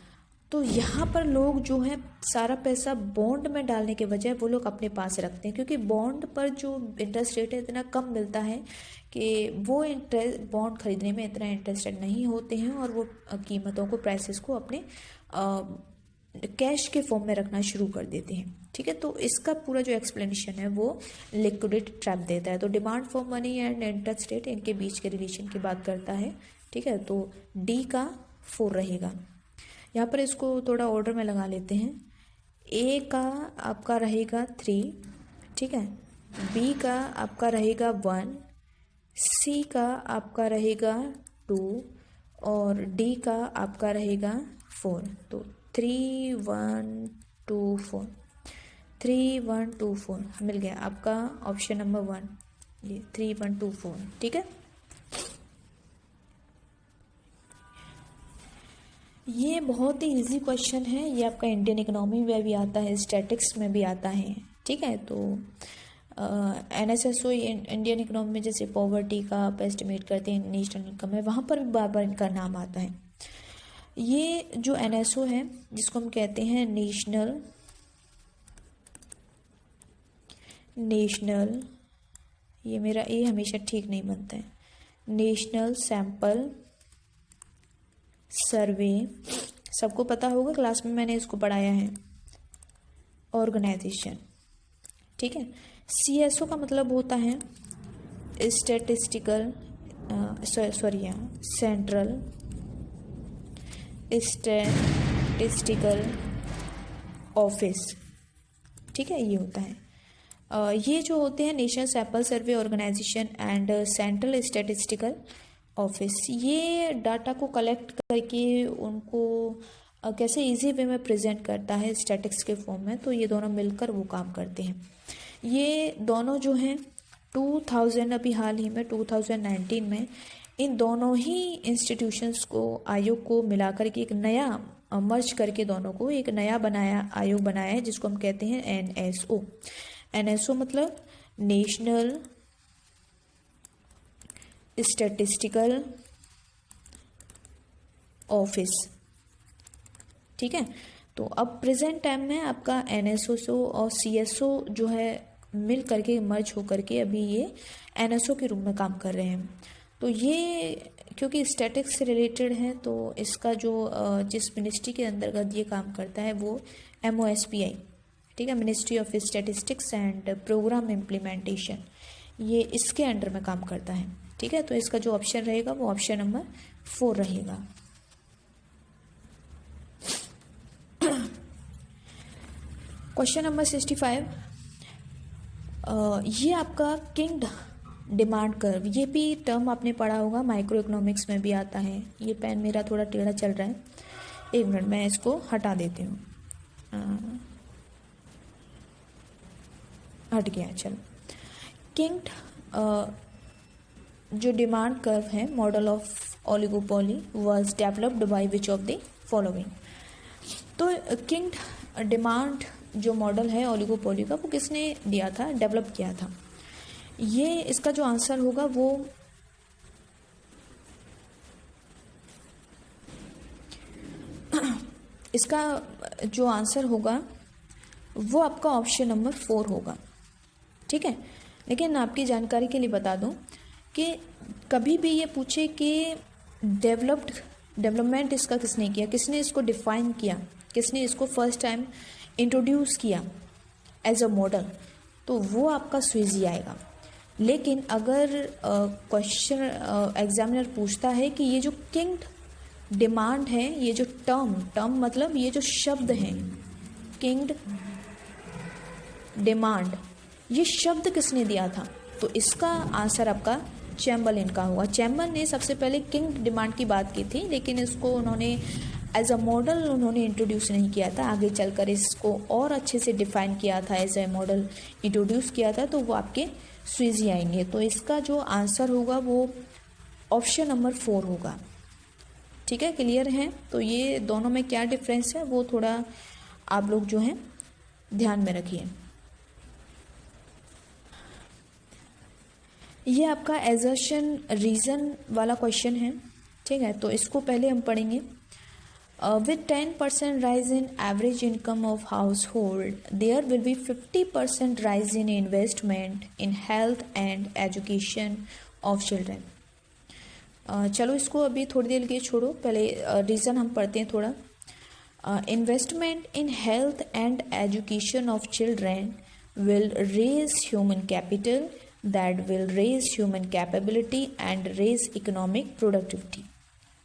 तो यहाँ पर लोग जो है सारा पैसा बॉन्ड में डालने के बजाय वो लोग अपने पास रखते हैं, क्योंकि बॉन्ड पर जो इंटरेस्ट रेट है इतना कम मिलता है कि वो इंटरेस्ट बॉन्ड खरीदने में इतना इंटरेस्टेड नहीं होते हैं और वो कीमतों को, प्राइसेस को अपने कैश के फॉर्म में रखना शुरू कर देते हैं। ठीक है, तो इसका पूरा जो एक्सप्लेनेशन है वो लिक्विडिटी ट्रैप देता है। तो demand for money and interest rate, इनके बीच के रिलेशन की बात करता है। ठीक है, तो डी का 4 रहेगा। यहाँ पर इसको थोड़ा ऑर्डर में लगा लेते हैं। ए का आपका रहेगा 3, ठीक है, बी का आपका रहेगा 1, सी का आपका रहेगा 2 और डी का आपका रहेगा 4। तो 3 1 2 4, 3 1 2 4 मिल गया आपका ऑप्शन नंबर 1, ये 3 1 2 4। ठीक है, ये बहुत ही इजी क्वेश्चन है, ये आपका इंडियन इकोनॉमी में भी आता है, स्टैटिक्स में भी आता है। ठीक है, तो NSSO इंडियन इकोनॉमी में जैसे पॉवर्टी का आप एस्टिमेट करते हैं, नेशनल इनकम है, वहाँ पर भी बार बार इनका नाम आता है। ये जो NSO है जिसको हम कहते हैं नेशनल, ये मेरा ए हमेशा ठीक नहीं बनता है, नेशनल सैंपल सर्वे, सबको पता होगा, क्लास में मैंने इसको पढ़ाया है, ऑर्गेनाइजेशन। ठीक है, CSO का मतलब होता है सेंट्रल स्टैटिस्टिकल ऑफिस। ठीक है, ये होता है, ये जो होते हैं national sample survey organisation and central statistical office, ये डाटा को कलेक्ट करके उनको कैसे इजी वे में प्रेजेंट करता है स्टैटिक्स के फॉर्म में, तो ये दोनों मिलकर वो काम करते हैं। ये दोनों जो हैं 2000 अभी हाल ही में 2019 में इन दोनों ही इंस्टीट्यूशंस को, आयोग को मिलाकर के एक नया मर्ज करके दोनों को एक नया आयोग बनाया है जिसको हम कहते हैं NSO। NSO मतलब नेशनल स्टैटिस्टिकल ऑफिस। ठीक है, तो अब प्रेजेंट टाइम में आपका एनएसओ और सीएसओ जो है मिल करके मर्ज हो करके अभी ये एनएसओ के रूप में काम कर रहे हैं। तो ये क्योंकि स्टैटिक्स से रिलेटेड है तो इसका जो जिस मिनिस्ट्री के अंतर्गत ये काम करता है वो MOSPI, ठीक है, ministry of statistics and programme implementation, ये इसके अंडर में काम करता है। ठीक है, तो इसका जो ऑप्शन रहेगा वो ऑप्शन नंबर 4 रहेगा। क्वेश्चन नंबर 65, ये आपका किंग डिमांड कर्व, ये भी टर्म आपने पढ़ा होगा, माइक्रो इकोनॉमिक्स में भी आता है। ये पेन मेरा थोड़ा टेढ़ा चल रहा है, एक मिनट मैं इसको हटा देती हूँ। हट गया, चलो। किंग जो डिमांड कर्व है, model of oligopoly was developed by which of the following. तो किंग डिमांड जो मॉडल है ओलिगोपोली का, वो किसने दिया था, डेवलप किया था? ये इसका जो आंसर होगा वो इसका जो आंसर होगा वो आपका ऑप्शन नंबर 4 होगा। ठीक है, लेकिन आपकी जानकारी के लिए बता दूं कि कभी भी ये पूछे कि डेवलपमेंट इसका किसने किया, किसने इसको डिफाइन किया, किसने इसको फर्स्ट टाइम इंट्रोड्यूस किया एज अ मॉडल, तो वो आपका स्वीजी आएगा। लेकिन अगर क्वेश्चन एग्जामिनर पूछता है कि ये जो किंग डिमांड है, ये जो टर्म मतलब ये जो शब्द हैं किंग डिमांड, ये शब्द किसने दिया था, तो इसका आंसर आपका चैम्बरलेन का होगा। चैम्बर ने सबसे पहले किंग डिमांड की बात की थी, लेकिन इसको उन्होंने एज अ मॉडल उन्होंने इंट्रोड्यूस नहीं किया था। आगे चलकर इसको और अच्छे से डिफाइन किया था, एज ए मॉडल इंट्रोड्यूस किया था, तो वो आपके स्वीजी आएंगे। तो इसका जो आंसर होगा वो ऑप्शन नंबर 4 होगा। ठीक है, क्लियर है? तो ये दोनों में क्या डिफरेंस है वो थोड़ा आप लोग जो है ध्यान में रखिए। ये आपका एजर्शन रीजन वाला क्वेश्चन है। ठीक है, तो इसको पहले हम पढ़ेंगे। With 10% rise in average income of household, there will be 50% rise in investment in health and education of children. चलो इसको अभी थोड़ी देर के लिए छोड़ो, पहले रीज़न हम पढ़ते हैं थोड़ा। Investment in health and education of children will raise human capital, that will raise human capability and raise economic productivity.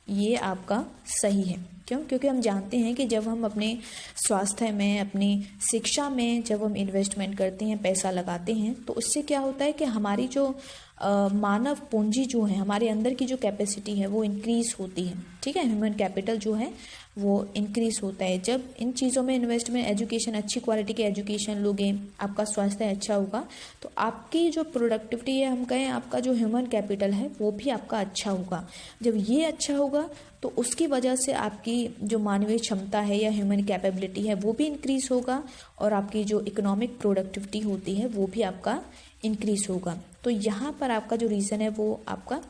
ये आपका सही है। क्यों? क्योंकि हम जानते हैं कि जब हम अपने स्वास्थ्य में, अपनी शिक्षा में जब हम इन्वेस्टमेंट करते हैं, पैसा लगाते हैं, तो उससे क्या होता है कि हमारी जो मानव पूंजी जो है, हमारे अंदर की जो कैपेसिटी है वो इंक्रीज़ होती है। ठीक है, ह्यूमन कैपिटल जो है वो इंक्रीज़ होता है जब इन चीज़ों में इन्वेस्ट में, एजुकेशन, अच्छी क्वालिटी की एजुकेशन लोगे, आपका स्वास्थ्य अच्छा होगा, तो आपकी जो प्रोडक्टिविटी है, हम कहें आपका जो ह्यूमन कैपिटल है वो भी आपका अच्छा होगा। जब ये अच्छा होगा तो उसकी वजह से आपकी जो मानवीय क्षमता है या ह्यूमन कैपेबिलिटी है वो भी इंक्रीज़ होगा, और आपकी जो इकोनॉमिक प्रोडक्टिविटी होती है वो भी आपका इंक्रीज़ होगा। तो यहाँ पर आपका जो रीज़न है वो आपका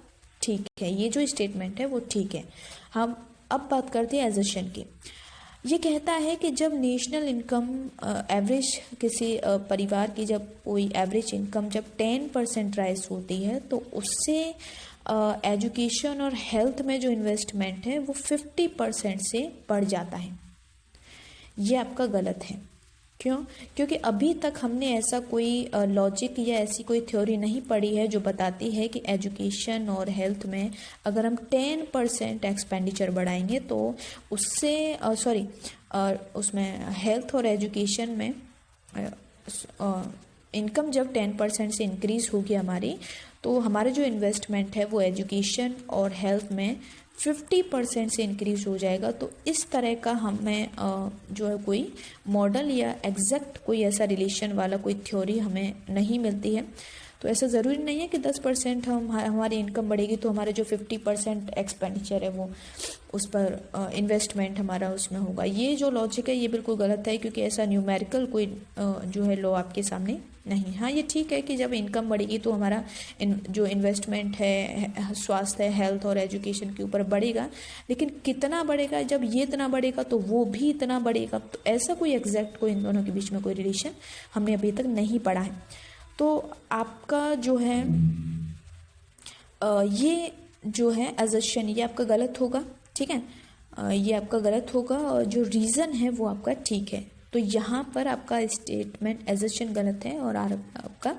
ठीक है, ये जो स्टेटमेंट है वो ठीक है। हम अब बात करते हैं एजर्शन की। ये कहता है कि जब नेशनल इनकम एवरेज, किसी परिवार की जब कोई एवरेज इनकम जब 10% राइज होती है तो उससे एजुकेशन और हेल्थ में जो इन्वेस्टमेंट है वो 50% से बढ़ जाता है। ये आपका गलत है। क्यों? क्योंकि अभी तक हमने ऐसा कोई लॉजिक या ऐसी कोई थ्योरी नहीं पढ़ी है जो बताती है कि एजुकेशन और हेल्थ में अगर हम 10% एक्सपेंडिचर बढ़ाएंगे तो उससे उसमें हेल्थ और एजुकेशन में इनकम जब 10% से इंक्रीज़ होगी हमारी, तो हमारे जो इन्वेस्टमेंट है वो एजुकेशन और हेल्थ में 50% से इंक्रीज़ हो जाएगा। तो इस तरह का हमें जो है कोई मॉडल या एग्जैक्ट कोई ऐसा रिलेशन वाला कोई थ्योरी हमें नहीं मिलती है। तो ऐसा ज़रूरी नहीं है कि 10% हमारी इनकम बढ़ेगी तो हमारे जो 50% एक्सपेंडिचर है वो उस पर इन्वेस्टमेंट हमारा उसमें होगा। ये जो लॉजिक है ये बिल्कुल गलत है, क्योंकि ऐसा न्यूमेरिकल कोई जो है लॉ आपके सामने नहीं। हाँ, ये ठीक है कि जब इनकम बढ़ेगी तो हमारा जो इन्वेस्टमेंट है स्वास्थ्य, हेल्थ और एजुकेशन के ऊपर बढ़ेगा, लेकिन कितना बढ़ेगा, जब ये इतना बढ़ेगा तो वो भी इतना बढ़ेगा। तो ऐसा कोई एग्जैक्ट कोई इन दोनों के बीच में कोई रिलेशन हमने अभी तक नहीं पढ़ा है। तो आपका जो है ये जो है अजम्पशन ये आपका गलत होगा, ठीक है, ये आपका गलत होगा, और जो रीज़न है वो आपका ठीक है। तो यहाँ पर आपका स्टेटमेंट अजम्पशन गलत है और आपका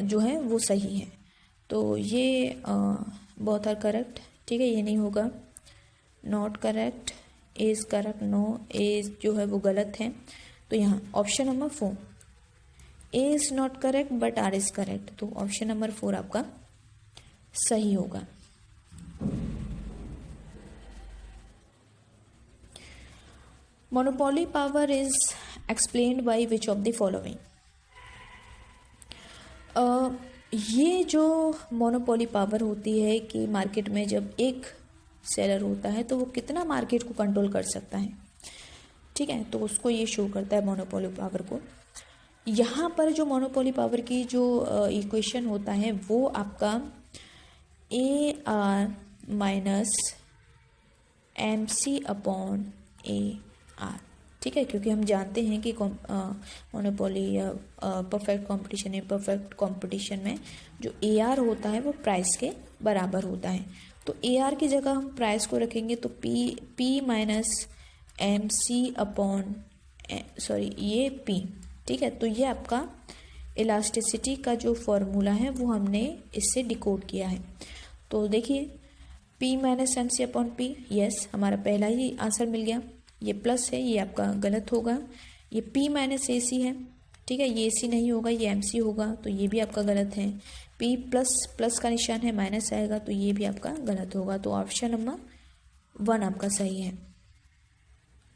जो है वो सही है। तो ये बोथ आर करेक्ट, ठीक है, ये नहीं होगा। Not correct, is correct, no, is जो है वो गलत है। तो यहाँ option number 4 is not correct but R is correct, तो ऑप्शन नंबर 4 आपका सही होगा। Monopoly power is explained by which of the following. ये जो मोनोपोली पावर होती है कि मार्केट में जब एक सेलर होता है तो वो कितना मार्केट को कंट्रोल कर सकता है, ठीक है, तो उसको ये शो करता है मोनोपोली पावर को। यहाँ पर जो मोनोपोली पावर की जो इक्वेशन होता है वो आपका AR minus MC upon AR, ठीक है, क्योंकि हम जानते हैं कि मोनोपोली या परफेक्ट कंपटीशन या परफेक्ट कंपटीशन में जो AR होता है वो प्राइस के बराबर होता है। तो AR की जगह हम प्राइस को रखेंगे तो P माइनस MC अपॉन ये P, ठीक है। तो ये आपका इलास्टिसिटी का जो फॉर्मूला है वो हमने इससे डिकोड किया है। तो देखिए P minus MC upon P, yes, हमारा पहला ही आंसर मिल गया। ये प्लस है, ये आपका गलत होगा। ये P माइनस AC है, ठीक है, ये AC नहीं होगा, ये MC होगा, तो ये भी आपका गलत है। P प्लस प्लस का निशान है, माइनस आएगा, तो ये भी आपका गलत होगा। तो ऑप्शन नंबर 1 आपका सही है,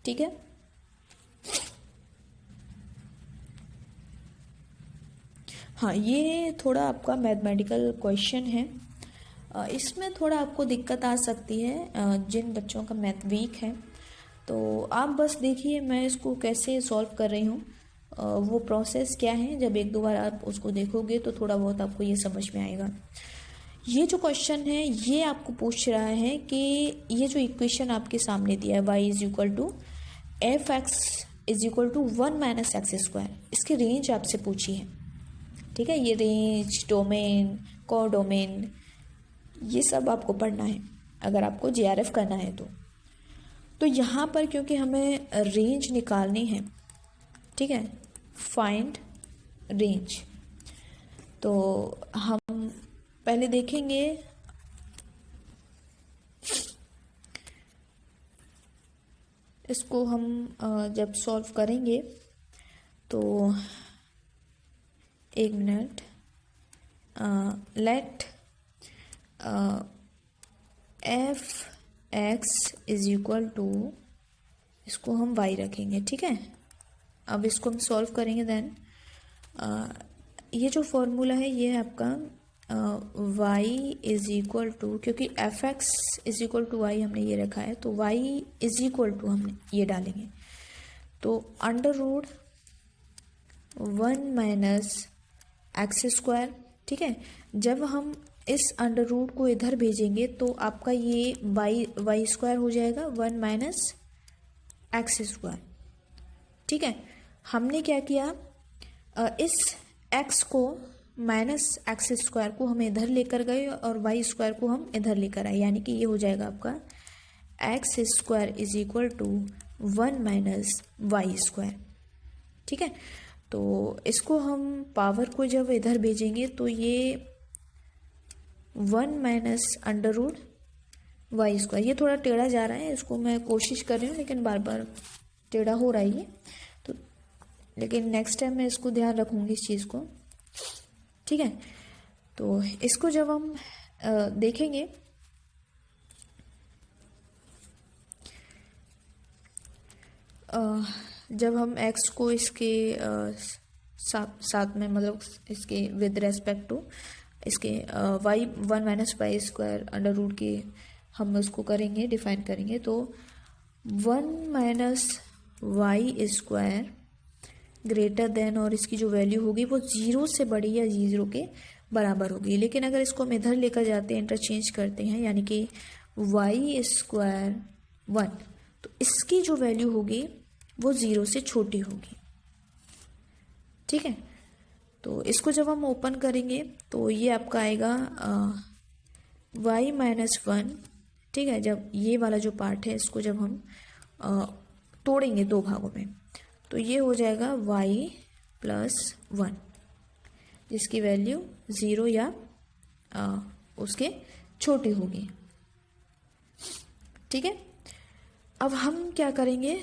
ठीक है। हाँ, ये थोड़ा आपका मैथमेटिकल क्वेश्चन है, इसमें थोड़ा आपको दिक्कत आ सकती है जिन बच्चों का मैथ वीक है। तो आप बस देखिए मैं इसको कैसे सॉल्व कर रही हूँ, वो प्रोसेस क्या है, जब एक दो बार आप उसको देखोगे तो थोड़ा बहुत आपको ये समझ में आएगा। ये जो क्वेश्चन है ये आपको पूछ रहा है कि ये जो इक्वेशन आपके सामने दिया है y is equal to f(x) is equal to 1 minus x square, इसकी रेंज आपसे पूछी है, ठीक है। ये रेंज, डोमेन, कोडोमेन, ये सब आपको पढ़ना है अगर आपको JRF करना है तो यहाँ पर क्योंकि हमें रेंज निकालनी है, ठीक है, फाइंड रेंज, तो हम पहले देखेंगे इसको हम जब सॉल्व करेंगे तो 1 minute, let f(x) is equal to, इसको हम y रखेंगे, ठीक है। अब इसको हम सॉल्व करेंगे देन ये जो फॉर्मूला है ये है आपका y इज इक्वल टू, क्योंकि f(x) is equal to y हमने ये रखा है, तो y इज इक्वल टू हमने ये डालेंगे, तो under root 1 minus x square, ठीक है। जब हम इस अंडर रूट को इधर भेजेंगे तो आपका ये वाई स्क्वायर हो जाएगा 1 माइनस एक्स स्क्वायर, ठीक है। हमने क्या किया, इस x को माइनस एक्स स्क्वायर को हम इधर लेकर गए और वाई स्क्वायर को हम इधर लेकर आए, यानी कि ये हो जाएगा आपका x square is equal to 1 minus y square, ठीक है। तो इसको हम पावर को जब इधर भेजेंगे तो ये 1 minus under root y square, ये थोड़ा टेढ़ा जा रहा है, इसको मैं कोशिश कर रही हूँ लेकिन बार बार टेढ़ा हो रहा है ये, तो लेकिन नेक्स्ट टाइम मैं इसको ध्यान रखूँगी इस चीज़ को, ठीक है। तो इसको जब हम देखेंगे जब हम x को इसके साथ में, मतलब इसके विद रेस्पेक्ट टू इसके वाई 1 - y² अंडर रूट के हम उसको करेंगे, डिफाइन करेंगे। तो 1 - y² ग्रेटर देन, और इसकी जो वैल्यू होगी वो 0 से बड़ी या 0 के बराबर होगी। लेकिन अगर इसको हम इधर लेकर जाते हैं, इंटरचेंज करते हैं, यानी कि y² 1, तो इसकी जो वैल्यू होगी वो 0 से छोटी होगी। ठीक है, तो इसको जब हम ओपन करेंगे तो ये आपका आएगा y - 1। ठीक है, जब ये वाला जो पार्ट है इसको जब हम तोड़ेंगे दो भागों में, तो ये हो जाएगा y + 1, जिसकी वैल्यू 0 या उसके छोटी होगी। ठीक है, अब हम क्या करेंगे,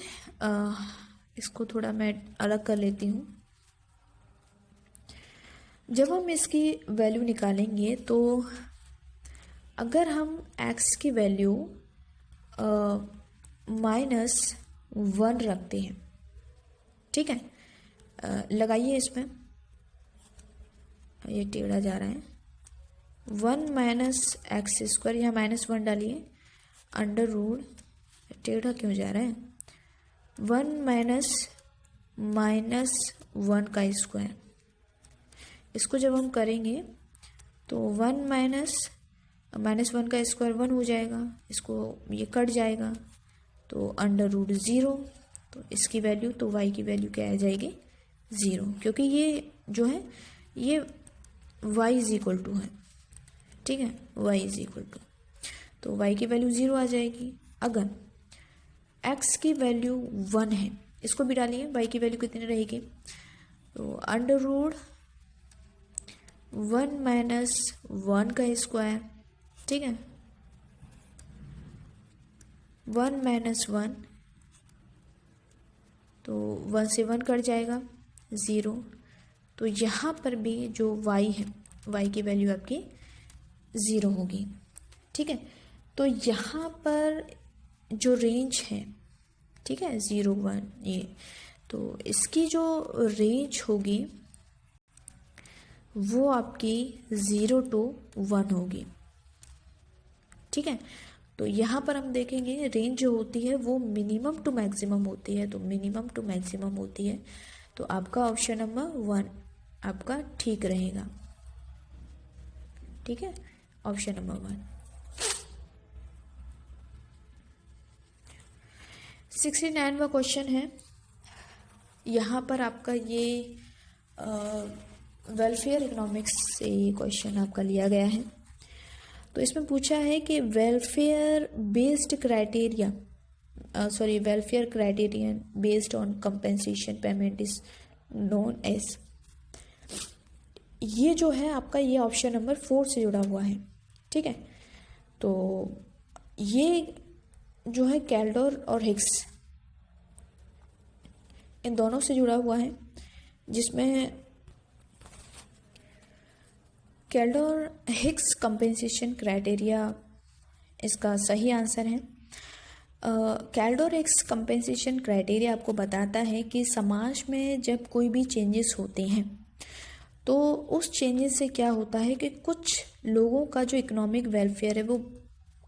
इसको थोड़ा मैं अलग कर लेती हूँ। जब हम इसकी वैल्यू निकालेंगे तो अगर हम x की वैल्यू -1 रखते हैं, ठीक है, लगाइए इसमें, ये टेढ़ा जा रहा है, 1 - x², यहाँ -1 डालिए, अंडर रूट, टेढ़ा क्यों जा रहा है, 1 - -1²। इसको जब हम करेंगे तो 1 - -1² 1 हो जाएगा, इसको ये कट जाएगा तो अंडर रूट 0, तो इसकी वैल्यू, तो y की वैल्यू क्या आ जाएगी, 0, क्योंकि ये जो है ये y = है। ठीक है, y = तो y की वैल्यू 0 आ जाएगी। अगर x की वैल्यू 1 है, इसको भी डालिए, y की वैल्यू कितनी रहेगी, तो अंडर रूट 1 - 1²। ठीक है, 1 - 1, तो 1 से 1 कट जाएगा, 0, तो यहाँ पर भी जो y है, y की वैल्यू आपकी 0 होगी। ठीक है, तो यहाँ पर जो रेंज है, ठीक है, 0 1, ये, तो इसकी जो रेंज होगी वो आपकी 0 to 1 होगी। ठीक है, तो यहाँ पर हम देखेंगे रेंज जो होती है वो मिनिमम टू मैक्सिमम होती है, तो मिनिमम टू मैक्सिमम होती है, तो आपका ऑप्शन नंबर 1 आपका ठीक रहेगा। ठीक है, ऑप्शन नंबर 1। 69वां क्वेश्चन है, यहाँ पर आपका ये वेलफेयर इकोनॉमिक्स से ये क्वेश्चन आपका लिया गया है। तो इसमें पूछा है कि welfare criterion based on compensation payment is known as, ये जो है आपका, ये ऑप्शन नंबर 4 से जुड़ा हुआ है। ठीक है, तो ये जो है कैल्डोर और हिक्स, इन दोनों से जुड़ा हुआ है, जिसमें कैल्डोर हिक्स कंपेंसेशन क्राइटेरिया इसका सही आंसर है। कैल्डोर हिक्स कंपेंसेशन क्राइटेरिया आपको बताता है कि समाज में जब कोई भी चेंजेस होते हैं तो उस चेंजेस से क्या होता है कि कुछ लोगों का जो इकोनॉमिक वेलफेयर है वो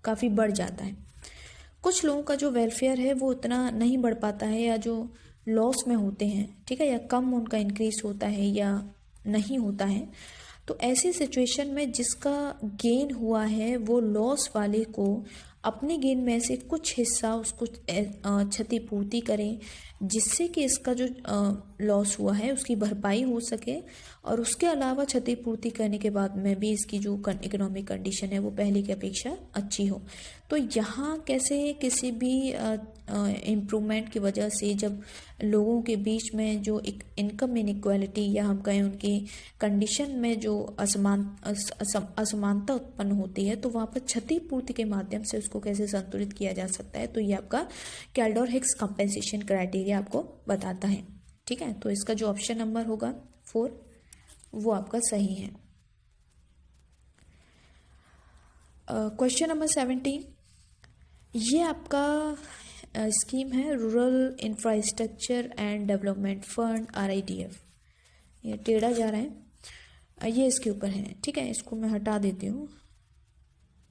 काफ़ी बढ़ जाता है, कुछ लोगों का जो वेलफेयर है वो उतना नहीं बढ़ पाता है, या जो लॉस में होते हैं, ठीक है, या कम उनका इंक्रीज होता है या नहीं होता है। तो ऐसी सिचुएशन में जिसका गेन हुआ है वो लॉस वाले को अपने गेन में से कुछ हिस्सा उसको क्षतिपूर्ति करें, जिससे कि इसका जो लॉस हुआ है उसकी भरपाई हो सके, और उसके अलावा क्षतिपूर्ति करने के बाद में भी इसकी जो इकोनॉमिक कंडीशन है वो पहले की अपेक्षा अच्छी हो। तो यहाँ कैसे किसी भी इम्प्रूवमेंट की वजह से जब लोगों के बीच में जो इनकम इनइक्वालिटी या हम कहें उनकी कंडीशन में जो असमानता उत्पन्न होती है, तो वहाँ पर क्षतिपूर्ति के माध्यम से उसको कैसे संतुलित किया जा सकता है, तो ये आपका कैल्डोर हिक्स कंपेंसेशन क्राइटेरिया आपको बताता है। ठीक है, तो इसका जो ऑप्शन नंबर होगा 4 वो आपका सही है। क्वेश्चन नंबर 17, ये आपका स्कीम है rural infrastructure and development fund RIDF। ये टेढ़ा जा रहा है, ये इसके ऊपर है, ठीक है। इसको मैं हटा देती हूँ,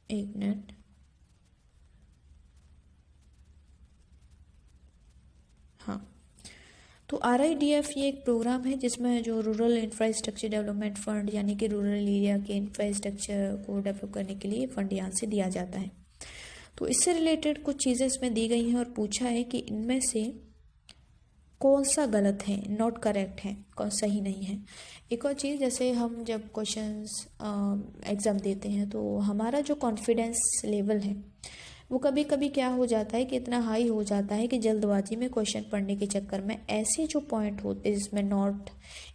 एक मिनट। हाँ, तो RIDF ये एक प्रोग्राम है जिसमें जो रूरल इंफ्रास्ट्रक्चर डेवलपमेंट फंड, यानी कि रूरल एरिया के इंफ्रास्ट्रक्चर को डेवलप करने के लिए फंड यहाँ से दिया जाता है। तो इससे रिलेटेड कुछ चीज़ें इसमें दी गई हैं और पूछा है कि इनमें से कौन सा गलत है, नॉट करेक्ट है, कौन सही नहीं है। एक और चीज़, जैसे हम जब क्वेश्चंस एग्ज़ाम देते हैं तो हमारा जो कॉन्फिडेंस लेवल है वो कभी कभी क्या हो जाता है कि इतना हाई हो जाता है कि जल्दबाजी में क्वेश्चन पढ़ने के चक्कर में ऐसे जो पॉइंट होते हैं जिसमें नॉट,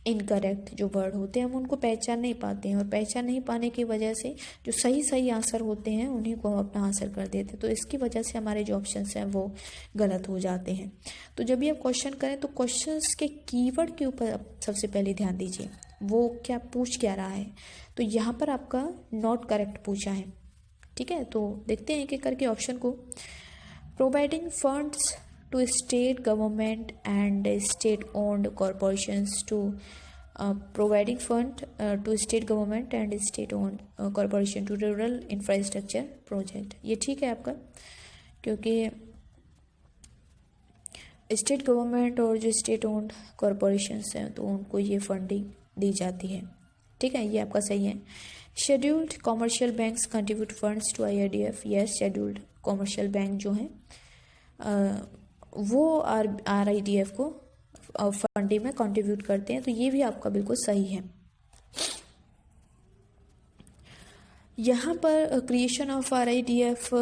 इनकरेक्ट जो वर्ड होते हैं हम उनको पहचान नहीं पाते हैं, और पहचान नहीं पाने की वजह से जो सही सही आंसर होते हैं उन्हीं को हम अपना आंसर कर देते हैं। तो इसकी वजह से हमारे जो ऑप्शंस हैं वो गलत हो जाते हैं। तो जब भी आप क्वेश्चन करें तो क्वेश्चंस के कीवर्ड के ऊपर सबसे पहले ध्यान दीजिए, वो क्या पूछ क्या रहा है। तो यहाँ पर आपका नॉट करेक्ट पूछा है, ठीक है। तो देखते हैं एक करके ऑप्शन को। Providing funds to state government and state owned corporations to providing fund to state government and state owned corporation to rural infrastructure project, ये ठीक है आपका, क्योंकि स्टेट गवर्नमेंट और जो स्टेट ओन्ड कॉरपोरेशंस हैं तो उनको ये फंडिंग दी जाती है, ठीक है, ये आपका सही है। Scheduled commercial banks contribute funds to IRDF, yes, scheduled commercial bank जो हैं वो RIDF को फंडिंग में कंट्रीब्यूट करते हैं, तो ये भी आपका बिल्कुल सही है। यहाँ पर क्रिएशन ऑफ RIDF,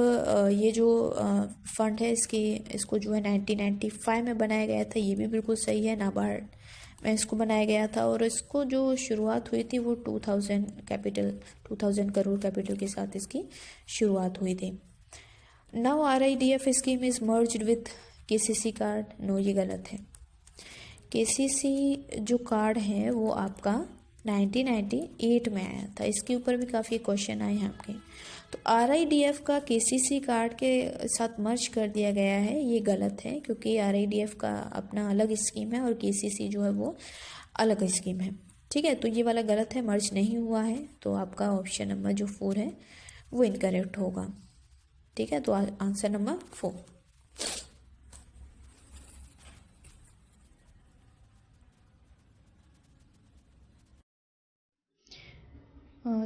ये जो फंड है इसको जो है 1995 में बनाया गया था, ये भी बिल्कुल सही है। नाबार्ड में इसको बनाया गया था और इसको जो शुरुआत हुई थी वो 2000 करोड़ कैपिटल के साथ इसकी शुरुआत हुई थी। Now RIDF scheme is merged with KCC card, no, ये गलत है। KCC जो कार्ड है वो आपका 1998 में आया था, इसके ऊपर भी काफ़ी क्वेश्चन आए हैं आपके। तो RIDF का KCC कार्ड के साथ मर्ज कर दिया गया है, ये गलत है, क्योंकि RIDF का अपना अलग स्कीम है और KCC जो है वो अलग स्कीम है, ठीक है। तो ये वाला गलत है, मर्ज नहीं हुआ है, तो आपका ऑप्शन नंबर जो 4 है वो इनकरेक्ट होगा, ठीक है। तो आंसर नंबर 4।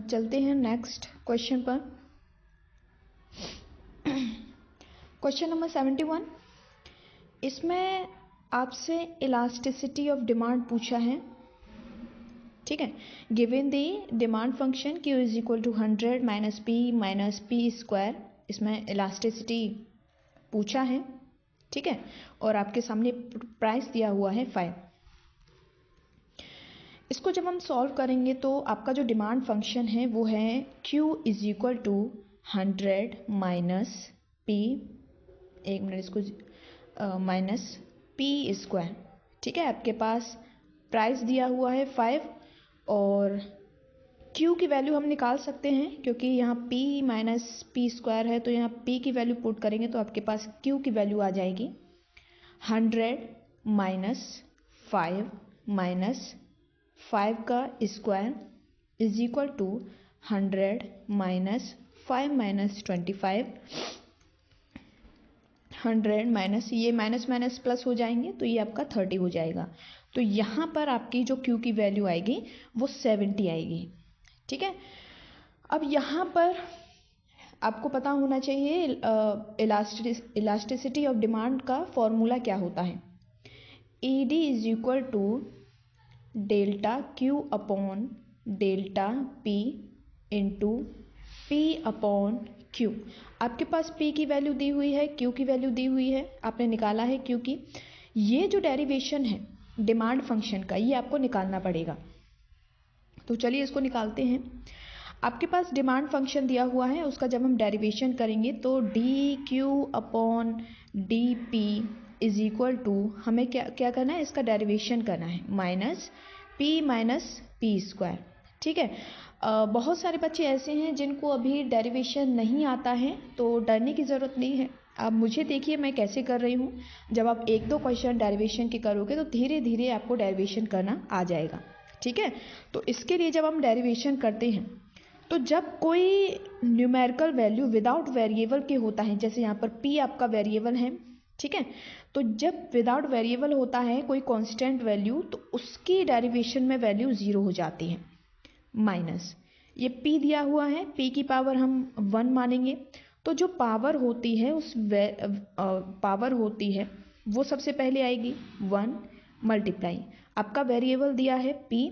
चलते हैं नेक्स्ट क्वेश्चन पर। क्वेश्चन नंबर 71, इसमें आपसे इलास्टिसिटी ऑफ डिमांड पूछा है, ठीक है। Given the demand function Q is equal to 100 minus P square, इसमें इलास्टिसिटी पूछा है, ठीक है, और आपके सामने प्राइस दिया हुआ है 5। इसको जब हम सॉल्व करेंगे तो आपका जो डिमांड फंक्शन है वो है Q is equal to 100 minus P, एक मिनट, इसको माइनस P स्क्वायर, ठीक है। आपके पास प्राइस दिया हुआ है 5 और Q की वैल्यू हम निकाल सकते हैं, क्योंकि यहाँ P माइनस P स्क्वायर है, तो यहाँ P की वैल्यू पुट करेंगे तो आपके पास Q की वैल्यू आ जाएगी 100 माइनस 5 का square is equal to 100 minus 5 minus 25, 100 minus ये माइनस माइनस प्लस हो जाएंगे तो ये आपका 30 हो जाएगा। तो यहाँ पर आपकी जो Q की वैल्यू आएगी वो 70 आएगी, ठीक है। अब यहाँ पर आपको पता होना चाहिए इलास्टिसिटी ऑफ डिमांड का फॉर्मूला क्या होता है। ED is equal to delta Q upon delta P into P upon Q। आपके पास P की वैल्यू दी हुई है, Q की वैल्यू दी हुई है, आपने निकाला है Q की। ये जो डेरिवेशन है डिमांड फंक्शन का, ये आपको निकालना पड़ेगा। तो चलिए इसको निकालते हैं। आपके पास डिमांड फंक्शन दिया हुआ है, उसका जब हम डेरिवेशन करेंगे तो DQ upon DP is equal to, हमें क्या करना है, इसका डेरिवेशन करना है, माइनस P स्क्वायर, ठीक है। बहुत सारे बच्चे ऐसे हैं जिनको अभी डेरिवेशन नहीं आता है, तो डरने की ज़रूरत नहीं है। आप मुझे देखिए मैं कैसे कर रही हूँ। जब आप 1-2 क्वेश्चन डेरिवेशन के करोगे तो धीरे धीरे आपको डेरिवेशन करना आ जाएगा। ठीक है। तो इसके लिए जब हम डेरिवेशन करते हैं तो जब कोई न्यूमेरिकल वैल्यू विदाउट वेरिएबल के होता है, जैसे यहाँ पर p आपका वेरिएबल है, ठीक है, तो जब विदाउट वेरिएबल होता है कोई कांस्टेंट वैल्यू तो उसकी डेरिवेशन में वैल्यू 0 हो जाती है। माइनस ये p दिया हुआ है, p की पावर हम 1 मानेंगे, तो जो पावर होती है पावर होती है वो सबसे पहले आएगी 1 मल्टीप्लाई आपका वेरिएबल दिया है p,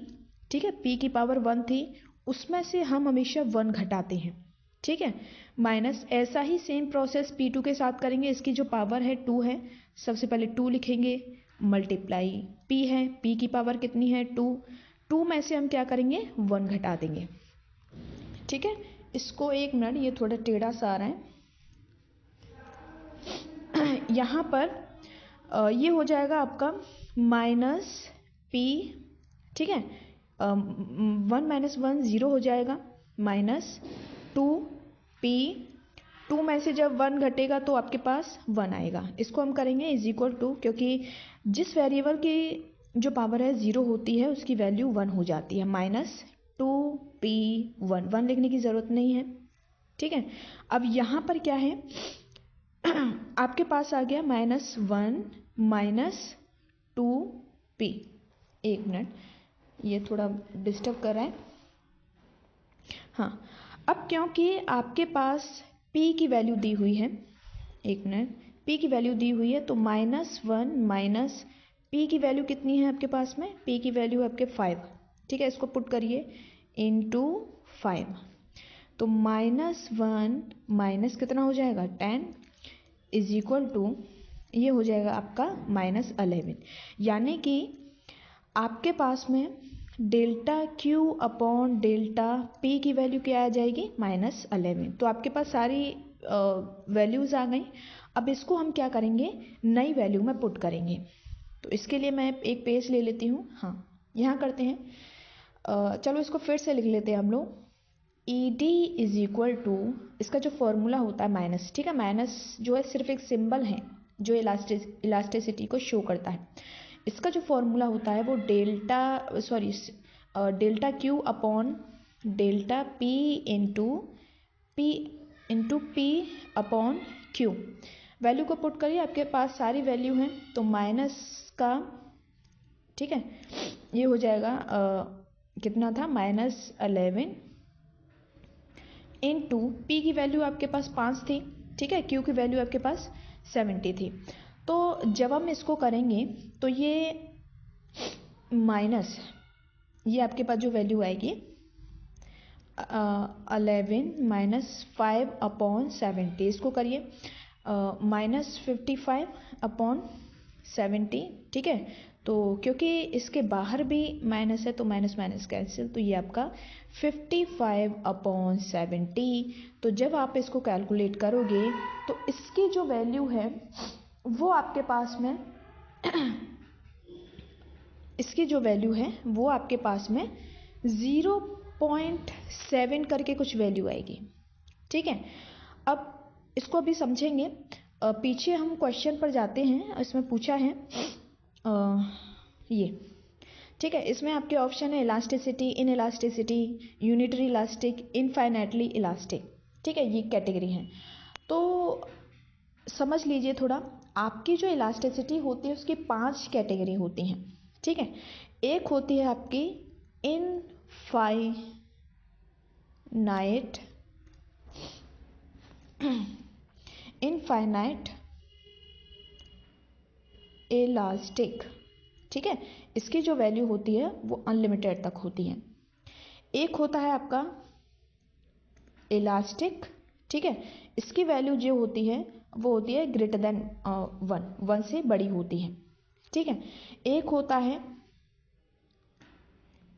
ठीक है, p की पावर 1 थी, उसमें से हम हमेशा 1 घटाते हैं, ठीक है, माइनस ऐसा ही सेम प्रोसेस p2 के साथ करेंगे। इसकी जो पावर है 2 है, सबसे पहले 2 लिखेंगे, मल्टीप्लाई p है, p की पावर कितनी है 2 में से हम क्या करेंगे 1 घटा देंगे, ठीक है। इसको एक मिनट, ये थोड़ा टेढ़ा सा आ रहा है यहाँ पर ये हो जाएगा आपका माइनस p, ठीक है, 1 माइनस 1 0 हो जाएगा, माइनस 2p, 2 में से जब 1 घटेगा तो आपके पास 1 आएगा। इसको हम करेंगे इज इक्वल टू, क्योंकि जिस वेरिएबल की जो पावर है 0 होती है उसकी वैल्यू 1 हो जाती है, माइनस 2p 1 लिखने की ज़रूरत नहीं है, ठीक है। अब यहाँ पर क्या है आपके पास आ गया माइनस 1 माइनस 2p, एक मिनट ये थोड़ा डिस्टर्ब कर रहा है। हाँ, अब क्योंकि आपके पास p की वैल्यू दी हुई है, एक मिनट, p की वैल्यू दी हुई है तो माइनस 1 माइनस p की वैल्यू कितनी है आपके पास में, p की वैल्यू है आपके 5, ठीक है, इसको पुट करिए इंटू 5, तो माइनस 1 माइनस कितना हो जाएगा 10 इज इक्वल टू ये हो जाएगा आपका माइनस 11, यानी कि आपके पास में delta Q upon delta P की वैल्यू क्या आ जाएगी माइनस 11। तो आपके पास सारी वैल्यूज़ आ गई। अब इसको हम क्या करेंगे नई वैल्यू में पुट करेंगे। तो इसके लिए मैं एक पेज ले लेती हूँ, हाँ यहाँ करते हैं, चलो इसको फिर से लिख लेते हैं हम लोग। ED इज इक्वल टू, इसका जो फॉर्मूला होता है माइनस, ठीक है, माइनस जो है सिर्फ एक सिंबल है जो इलास्टिसिटी को शो करता है। इसका जो फॉर्मूला होता है वो delta Q upon delta P into P upon Q। Value को पुट करिए, आपके पास सारी वैल्यू हैं, तो माइनस का, ठीक है, ये हो जाएगा कितना था माइनस 11 इंटू P की वैल्यू आपके पास 5 थी, ठीक है, Q की वैल्यू आपके पास 70 थी। तो जब हम इसको करेंगे तो ये माइनस, ये आपके पास जो वैल्यू आएगी 11 माइनस 5 अपॉन 70, इसको करिए माइनस 55 अपॉन 70, ठीक है। तो क्योंकि इसके बाहर भी माइनस है तो माइनस माइनस कैंसिल, तो ये आपका 55 अपॉन 70। तो जब आप इसको कैलकुलेट करोगे तो इसकी जो वैल्यू है वो आपके पास में इसकी जो वैल्यू है वो आपके पास में 0.7 करके कुछ वैल्यू आएगी, ठीक है। अब इसको अभी समझेंगे, पीछे हम क्वेश्चन पर जाते हैं, इसमें पूछा है ये, ठीक है, इसमें आपके ऑप्शन है elasticity, inelasticity, unitary elastic, infinitely elastic, ठीक है, ये कैटेगरी है। तो समझ लीजिए थोड़ा, आपकी जो इलास्टिसिटी होती है उसकी 5 कैटेगरी होती हैं, ठीक है। एक होती है आपकी इनफाइनाइट इलास्टिक, ठीक है, इसकी जो वैल्यू होती है वो अनलिमिटेड तक होती है। एक होता है आपका इलास्टिक, ठीक है, इसकी वैल्यू जो होती है वो होती है ग्रेटर देन 1 से बड़ी होती है, ठीक है। एक होता है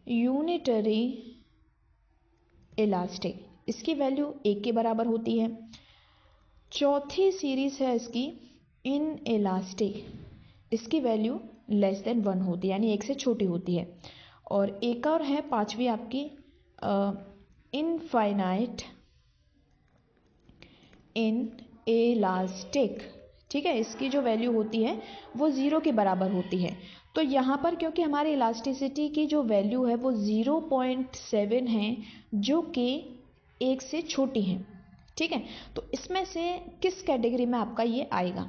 यूनिटरी इलास्टिक, इसकी वैल्यू 1 के बराबर होती है। चौथी सीरीज है इसकी इन इलास्टिक, इसकी वैल्यू लेस देन 1 होती है, यानी 1 से छोटी होती है। और एक और है पांचवी आपकी इनफाइनाइट इन इलास्टिक, ठीक है, इसकी जो वैल्यू होती है वो 0 के बराबर होती है। तो यहाँ पर क्योंकि हमारी इलास्टिसिटी की जो वैल्यू है वो 0.7 है, जो कि 1 से छोटी है, ठीक है। तो इसमें से किस कैटेगरी में आपका ये आएगा?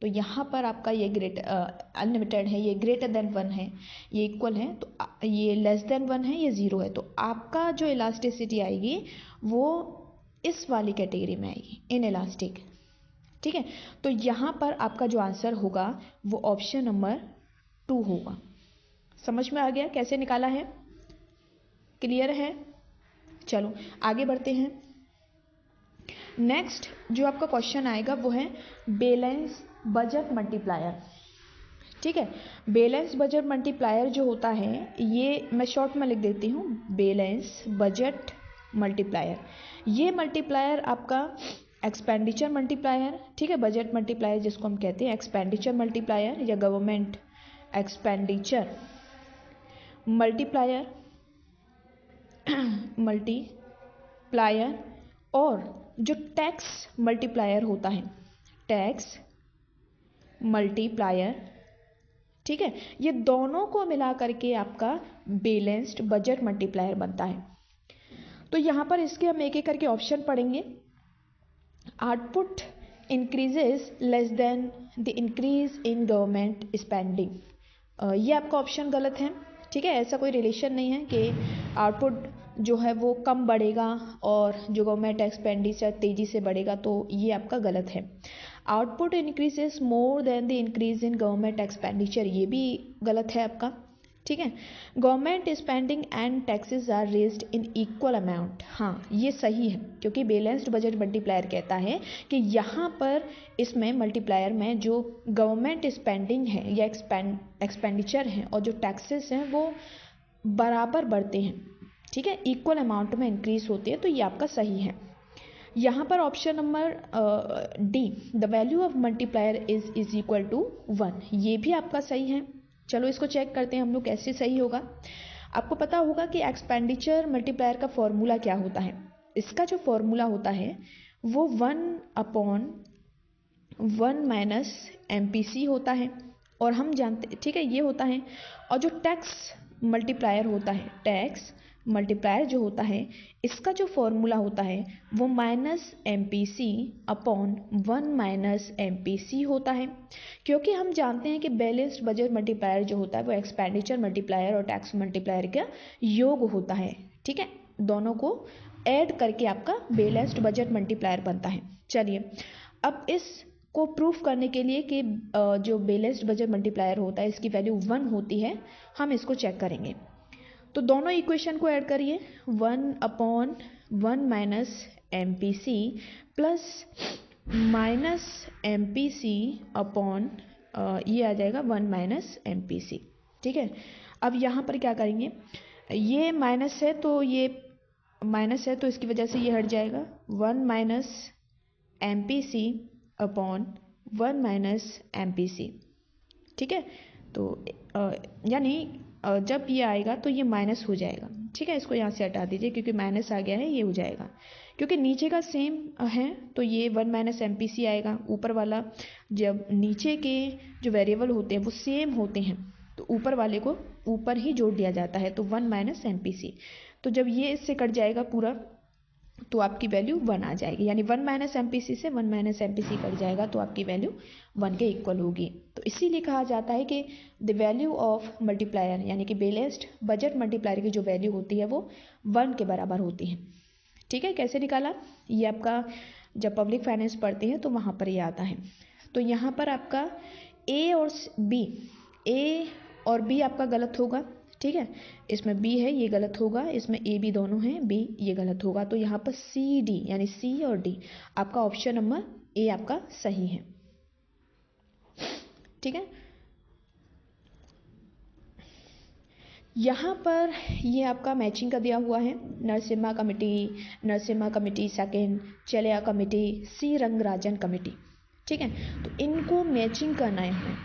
तो यहाँ पर आपका ये अनलिमिटेड है, ये ग्रेटर देन 1 है, ये इक्वल है, तो ये लेस देन 1 है, ये 0 है। तो आपका जो इलास्टिसिटी आएगी वो इस वाली कैटेगरी में आएगी, इन इलास्टिक, ठीक है। तो यहाँ पर आपका जो आंसर होगा वो ऑप्शन नंबर 2 होगा। समझ में आ गया कैसे निकाला है? क्लियर है? चलो आगे बढ़ते हैं। नेक्स्ट जो आपका क्वेश्चन आएगा वो है बैलेंस बजट मल्टीप्लायर, ठीक है। बैलेंस बजट मल्टीप्लायर जो होता है, ये मैं शॉर्ट में लिख देती हूँ, बैलेंस बजट मल्टीप्लायर। ये मल्टीप्लायर आपका एक्सपेंडिचर मल्टीप्लायर, ठीक है, बजट मल्टीप्लायर जिसको हम कहते हैं एक्सपेंडिचर मल्टीप्लायर या गवर्नमेंट एक्सपेंडिचर मल्टीप्लायर मल्टीप्लायर और जो टैक्स मल्टीप्लायर होता है, टैक्स मल्टीप्लायर, ठीक है, ये दोनों को मिला करके आपका बैलेंस्ड बजट मल्टीप्लायर बनता है। तो यहाँ पर इसके हम एक एक करके ऑप्शन पढ़ेंगे। Output increases less than the increase in government spending, ये आपका ऑप्शन गलत है, ठीक है। ऐसा कोई रिलेशन नहीं है कि आउटपुट जो है वो कम बढ़ेगा और जो गवर्नमेंट एक्सपेंडिचर तेज़ी से बढ़ेगा, तो ये आपका गलत है। Output increases more than the increase in government expenditure, ये भी गलत है आपका, ठीक है। Government spending and taxes are raised in equal amount, हाँ ये सही है, क्योंकि बैलेंस्ड बजट मल्टीप्लायर कहता है कि यहाँ पर इसमें मल्टीप्लायर में जो गवर्नमेंट स्पेंडिंग है या एक्सपेंडिचर है और जो टैक्सेस हैं वो बराबर बढ़ते हैं, ठीक है, इक्वल अमाउंट में इंक्रीज होती है, तो ये आपका सही है। यहाँ पर option number D, the value of multiplier is equal to 1, ये भी आपका सही है। चलो इसको चेक करते हैं हम लोग कैसे सही होगा। आपको पता होगा कि एक्सपेंडिचर मल्टीप्लायर का फॉर्मूला क्या होता है। इसका जो फॉर्मूला होता है वो 1/1 माइनस MPC होता है, और हम जानते, ठीक है, ये होता है। और जो टैक्स मल्टीप्लायर होता है, टैक्स मल्टीप्लायर जो होता है, इसका जो फॉर्मूला होता है वो -MPC/1 माइनस MPC होता है। क्योंकि हम जानते हैं कि बैलेंस्ड बजट मल्टीप्लायर जो होता है वो एक्सपेंडिचर मल्टीप्लायर और टैक्स मल्टीप्लायर का योग होता है, ठीक है, दोनों को ऐड करके आपका बैलेंस्ड बजट मल्टीप्लायर बनता है। चलिए अब इस को प्रूफ करने के लिए कि जो बैलेंस्ड बजट मल्टीप्लायर होता है इसकी वैल्यू 1 होती है, हम इसको चेक करेंगे। तो दोनों इक्वेशन को ऐड करिए, 1/1 माइनस MPC प्लस -MPC/, ये आ जाएगा 1 माइनस MPC, ठीक है। अब यहाँ पर क्या करेंगे, ये माइनस है तो ये माइनस है तो इसकी वजह से ये हट जाएगा, 1 माइनस MPC/1 माइनस MPC, ठीक है। तो यानी जब ये आएगा तो ये माइनस हो जाएगा, ठीक है। इसको यहाँ से हटा दीजिए क्योंकि माइनस आ गया है, ये हो जाएगा, क्योंकि नीचे का सेम है तो ये 1 माइनस MPC आएगा। ऊपर वाला, जब नीचे के जो वेरिएबल होते हैं वो सेम होते हैं तो ऊपर वाले को ऊपर ही जोड़ दिया जाता है, तो 1 माइनस MPC। तो जब ये इससे कट जाएगा पूरा तो आपकी वैल्यू 1 आ जाएगी, यानी 1 माइनस MPC से 1 माइनस MPC कट जाएगा तो आपकी वैल्यू 1 के इक्वल होगी। तो इसीलिए कहा जाता है कि द वैल्यू ऑफ मल्टीप्लायर, यानी कि बैलेंस्ड बजट मल्टीप्लायर की जो वैल्यू होती है वो 1 के बराबर होती है, ठीक है। कैसे निकाला, ये आपका जब पब्लिक फाइनेंस पढ़ते हैं तो वहाँ पर ये आता है। तो यहाँ पर आपका ए और बी आपका गलत होगा, ठीक है। इसमें B है, ये गलत होगा, इसमें A B दोनों हैं, B ये गलत होगा। तो यहाँ पर CD यानी C और D, आपका ऑप्शन नंबर A आपका सही है, ठीक है। यहाँ पर ये आपका मैचिंग का दिया हुआ है, नरसिम्हा कमेटी सेकेंड, चलिया कमेटी, C रंगराजन कमेटी, ठीक है। तो इनको मैचिंग करना है हमें,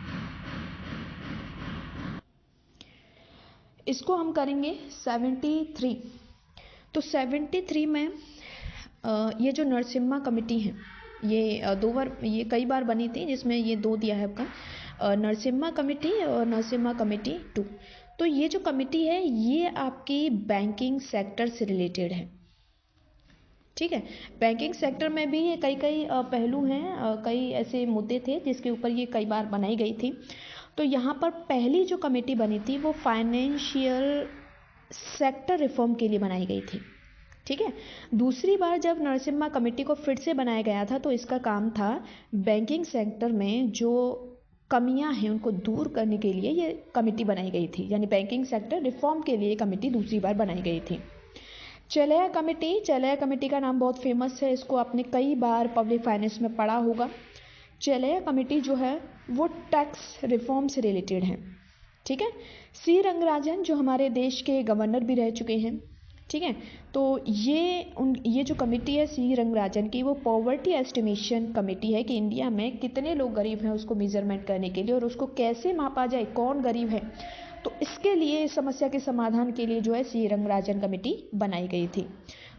इसको हम करेंगे 73। तो 73 में ये जो नरसिम्हा कमेटी है ये 2 बार, ये कई बार बनी थी जिसमें ये 2 दिया है आपका। नरसिम्हा कमेटी और नरसिम्हा कमेटी 2। तो ये जो कमेटी है ये आपकी बैंकिंग सेक्टर से रिलेटेड है, ठीक है। बैंकिंग सेक्टर में भी ये कई कई पहलू हैं, कई ऐसे मुद्दे थे जिसके ऊपर ये कई बार बनाई गई थी। तो यहाँ पर पहली जो कमेटी बनी थी वो फाइनेंशियल सेक्टर रिफॉर्म के लिए बनाई गई थी, ठीक है। दूसरी बार जब नरसिम्हा कमेटी को फिर से बनाया गया था तो इसका काम था बैंकिंग सेक्टर में जो कमियां हैं उनको दूर करने के लिए ये कमेटी बनाई गई थी, यानी बैंकिंग सेक्टर रिफॉर्म के लिए कमेटी दूसरी बार बनाई गई थी। चेलैया कमेटी का नाम बहुत फेमस है, इसको आपने कई बार पब्लिक फाइनेंस में पढ़ा होगा। चेलैया कमेटी जो है वो टैक्स रिफॉर्म से रिलेटेड है, ठीक है। सी रंगराजन जो हमारे देश के गवर्नर भी रह चुके हैं, ठीक है। तो ये जो कमेटी है सी रंगराजन की, वो पॉवर्टी एस्टिमेशन कमेटी है कि इंडिया में कितने लोग गरीब हैं उसको मेजरमेंट करने के लिए और उसको कैसे मापा जाए कौन गरीब है। तो इसके लिए इस समस्या के समाधान के लिए जो है सी रंगराजन कमेटी बनाई गई थी।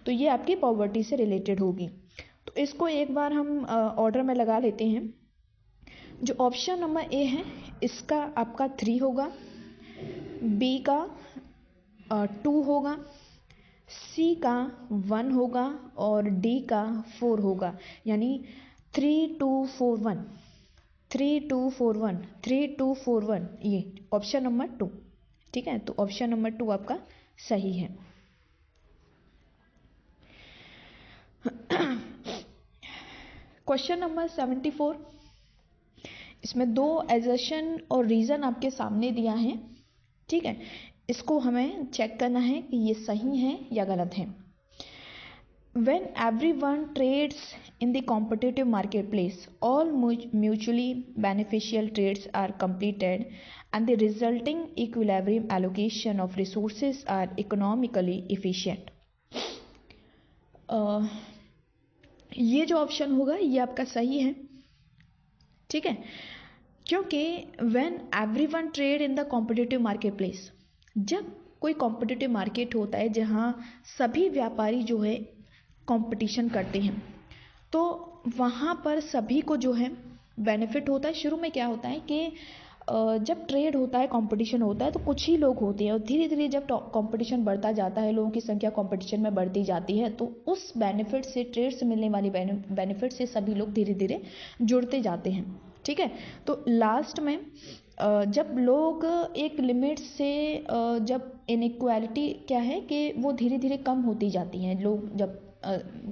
तो ये आपकी पॉवर्टी से रिलेटेड होगी। तो इसको एक बार हम ऑर्डर में लगा लेते हैं। जो ऑप्शन नंबर ए है इसका आपका 3 होगा, बी का 2 होगा, सी का 1 होगा और डी का 4 होगा, यानी 3 2 4 1 3 2 4 1 3 2 4 1, ये ऑप्शन नंबर 2, ठीक है। तो ऑप्शन नंबर 2 आपका सही है। क्वेश्चन नंबर 74, इसमें 2 एजर्शन और रीज़न आपके सामने दिया है, ठीक है। इसको हमें चेक करना है कि ये सही है या गलत है। When everyone trades in the competitive marketplace, all mutually beneficial trades are completed and the resulting equilibrium allocation of resources are economically efficient. ये जो ऑप्शन होगा ये आपका सही है, ठीक है। क्योंकि when everyone trade in the competitive marketplace, जब कोई कॉम्पिटिटिव मार्केट होता है जहाँ सभी व्यापारी जो है कंपटीशन करते हैं, तो वहाँ पर सभी को जो है बेनिफिट होता है। शुरू में क्या होता है कि जब ट्रेड होता है, कंपटीशन होता है, तो कुछ ही लोग होते हैं और धीरे धीरे जब कंपटीशन बढ़ता जाता है, लोगों की संख्या कंपटीशन में बढ़ती जाती है, तो उस बेनिफिट से, ट्रेड से मिलने वाली बेनिफिट से सभी लोग धीरे धीरे जुड़ते जाते हैं, ठीक है। तो लास्ट में जब लोग एक लिमिट से, जब इनइक्वालिटी क्या है कि वो धीरे धीरे कम होती जाती हैं, लोग जब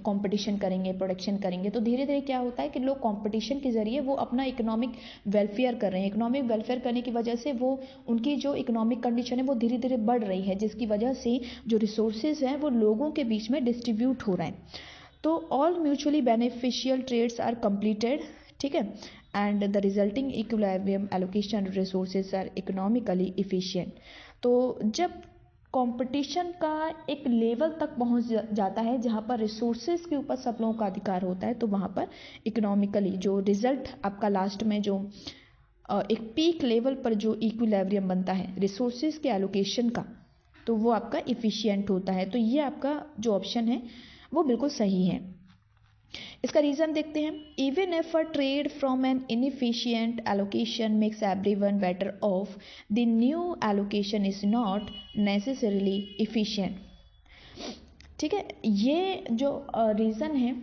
कंपटीशन करेंगे, प्रोडक्शन करेंगे, तो धीरे धीरे क्या होता है कि लोग कंपटीशन के ज़रिए वो अपना इकोनॉमिक वेलफेयर कर रहे हैं। इकोनॉमिक वेलफेयर करने की वजह से वो उनकी जो इकोनॉमिक कंडीशन है वो धीरे धीरे बढ़ रही है, जिसकी वजह से जो रिसोर्सेज हैं वो लोगों के बीच में डिस्ट्रीब्यूट हो रहे हैं। तो all mutually beneficial trades are completed, ठीक है, and the resulting equilibrium allocation resources are economically efficient. तो जब कंपटीशन का एक लेवल तक पहुंच जाता है जहां पर रिसोर्सेज के ऊपर सब लोगों का अधिकार होता है, तो वहां पर इकोनॉमिकली जो रिजल्ट आपका लास्ट में जो एक पीक लेवल पर जो इक्विलिब्रियम बनता है रिसोर्सेज के एलोकेशन का, तो वो आपका इफिशिएंट होता है। तो ये आपका जो ऑप्शन है वो बिल्कुल सही है। इसका रीज़न देखते हैं। Even if a trade from an inefficient allocation makes everyone better off, the new allocation is not necessarily efficient, ठीक है। ये जो रीज़न है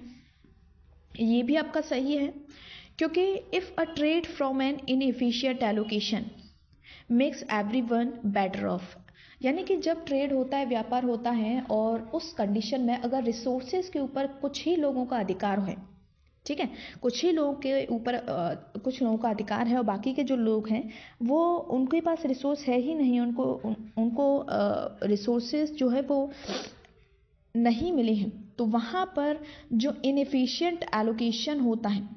ये भी आपका सही है, क्योंकि if a trade from an inefficient allocation makes everyone better off, यानी कि जब ट्रेड होता है, व्यापार होता है, और उस कंडीशन में अगर रिसोर्सेज के ऊपर कुछ ही लोगों का अधिकार है, ठीक है, कुछ ही लोगों के ऊपर कुछ लोगों का अधिकार है और बाकी के जो लोग हैं वो उनके पास रिसोर्स है ही नहीं, उनको रिसोर्सेज जो है वो नहीं मिले हैं, तो वहाँ पर जो इनएफिशिएंट एलोकेशन होता है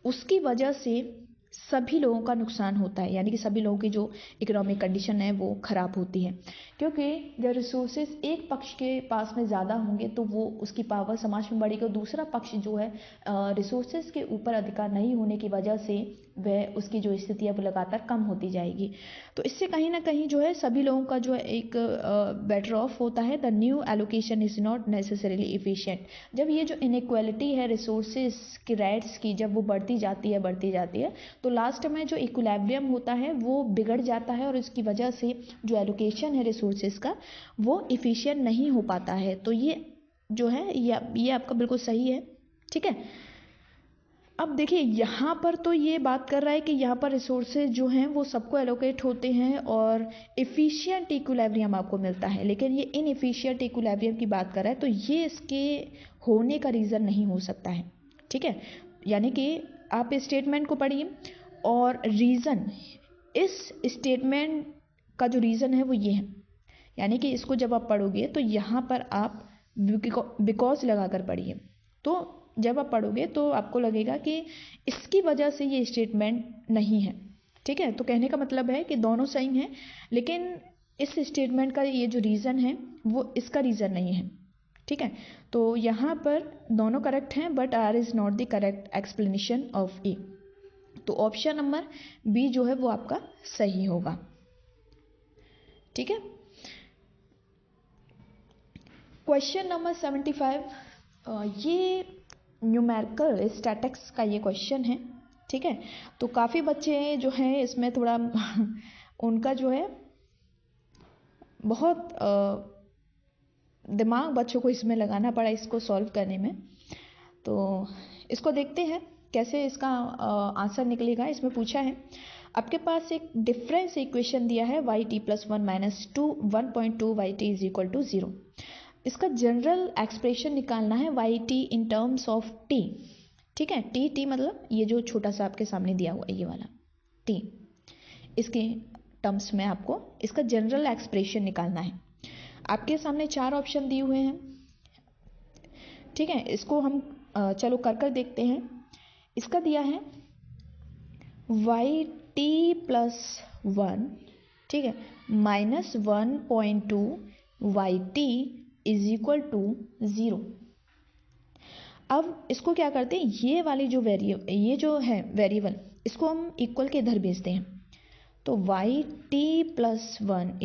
उसकी वजह से सभी लोगों का नुकसान होता है, यानी कि सभी लोगों की जो इकोनॉमिक कंडीशन है वो ख़राब होती है। क्योंकि जब रिसोर्सेज एक पक्ष के पास में ज़्यादा होंगे तो वो उसकी पावर समाज में बढ़ेगी, और दूसरा पक्ष जो है रिसोर्सेज के ऊपर अधिकार नहीं होने की वजह से वह उसकी जो स्थिति है वो लगातार कम होती जाएगी। तो इससे कहीं ना कहीं जो है सभी लोगों का जो है एक बेटर ऑफ होता है। The new allocation is not necessarily efficient. जब ये जो इनइक्वालिटी है रिसोर्सेज की, राइट्स की, जब वो बढ़ती जाती है तो लास्ट में जो इक्विलिब्रियम होता है वो बिगड़ जाता है, और इसकी वजह से जो एलोकेशन है रिसोर्सेज का वो इफ़िशिएंट नहीं हो पाता है। तो ये जो है ये आपका बिल्कुल सही है, ठीक है। अब देखिए यहाँ पर तो ये बात कर रहा है कि यहाँ पर रिसोर्सेज जो हैं वो सबको एलोकेट होते हैं और एफिशिएंट इक्विलिब्रियम आपको मिलता है, लेकिन ये इनएफिशिएंट इक्विलिब्रियम की बात कर रहा है, तो ये इसके होने का रीज़न नहीं हो सकता है, ठीक है। यानी कि आप इस स्टेटमेंट को पढ़िए और रीज़न, इस स्टेटमेंट का जो रीज़न है वो ये है, यानी कि इसको जब आप पढ़ोगे तो यहाँ पर आप बिकॉज लगा कर पढ़िए। तो जब आप पढ़ोगे तो आपको लगेगा कि इसकी वजह से ये स्टेटमेंट नहीं है, ठीक है। तो कहने का मतलब है कि दोनों सही हैं, लेकिन इस स्टेटमेंट का ये जो रीज़न है वो इसका रीज़न नहीं है, ठीक है। तो यहाँ पर दोनों करेक्ट हैं, but R is not the correct explanation of A. तो ऑप्शन नंबर बी जो है वो आपका सही होगा, ठीक है। क्वेश्चन नंबर 75, ये न्यूमेरिकल स्टैटिक्स का ये क्वेश्चन है, ठीक है। तो काफ़ी बच्चे जो हैं इसमें थोड़ा उनका जो है बहुत दिमाग बच्चों को इसमें लगाना पड़ा इसको सॉल्व करने में। तो इसको देखते हैं कैसे इसका आंसर निकलेगा। इसमें पूछा है आपके पास एक डिफरेंस इक्वेशन दिया है y+1 - 1.2 yt = 0। इसका जनरल एक्सप्रेशन निकालना है yt in terms of t, ठीक है। t मतलब ये जो छोटा सा आपके सामने दिया हुआ है ये वाला t, इसके टर्म्स में आपको इसका जनरल एक्सप्रेशन निकालना है। आपके सामने 4 ऑप्शन दिए हुए हैं, ठीक है। इसको हम चलो कर देखते हैं। इसका दिया है yt+1, ठीक है, -1.2 yt = 0। अब इसको क्या करते हैं, ये वाली जो ये जो है वेरिएबल, इसको हम इक्वल के इधर भेजते हैं। तो yt+1 =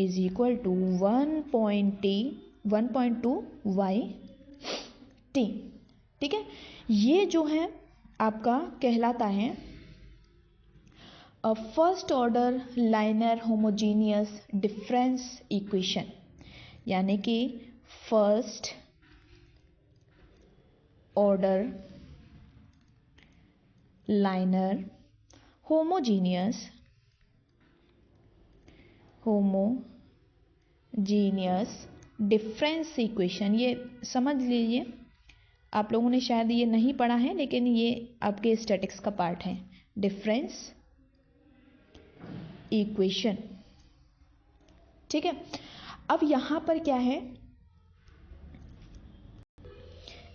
1.2 yt, ठीक है। ये जो है आपका कहलाता है first order liner homogeneous difference equation, यानी कि first order liner homogeneous difference equation. ये समझ लीजिए, आप लोगों ने शायद ये नहीं पढ़ा है, लेकिन ये आपके स्टैटिक्स का पार्ट है, डिफरेंस इक्वेशन, ठीक है। अब यहाँ पर क्या है,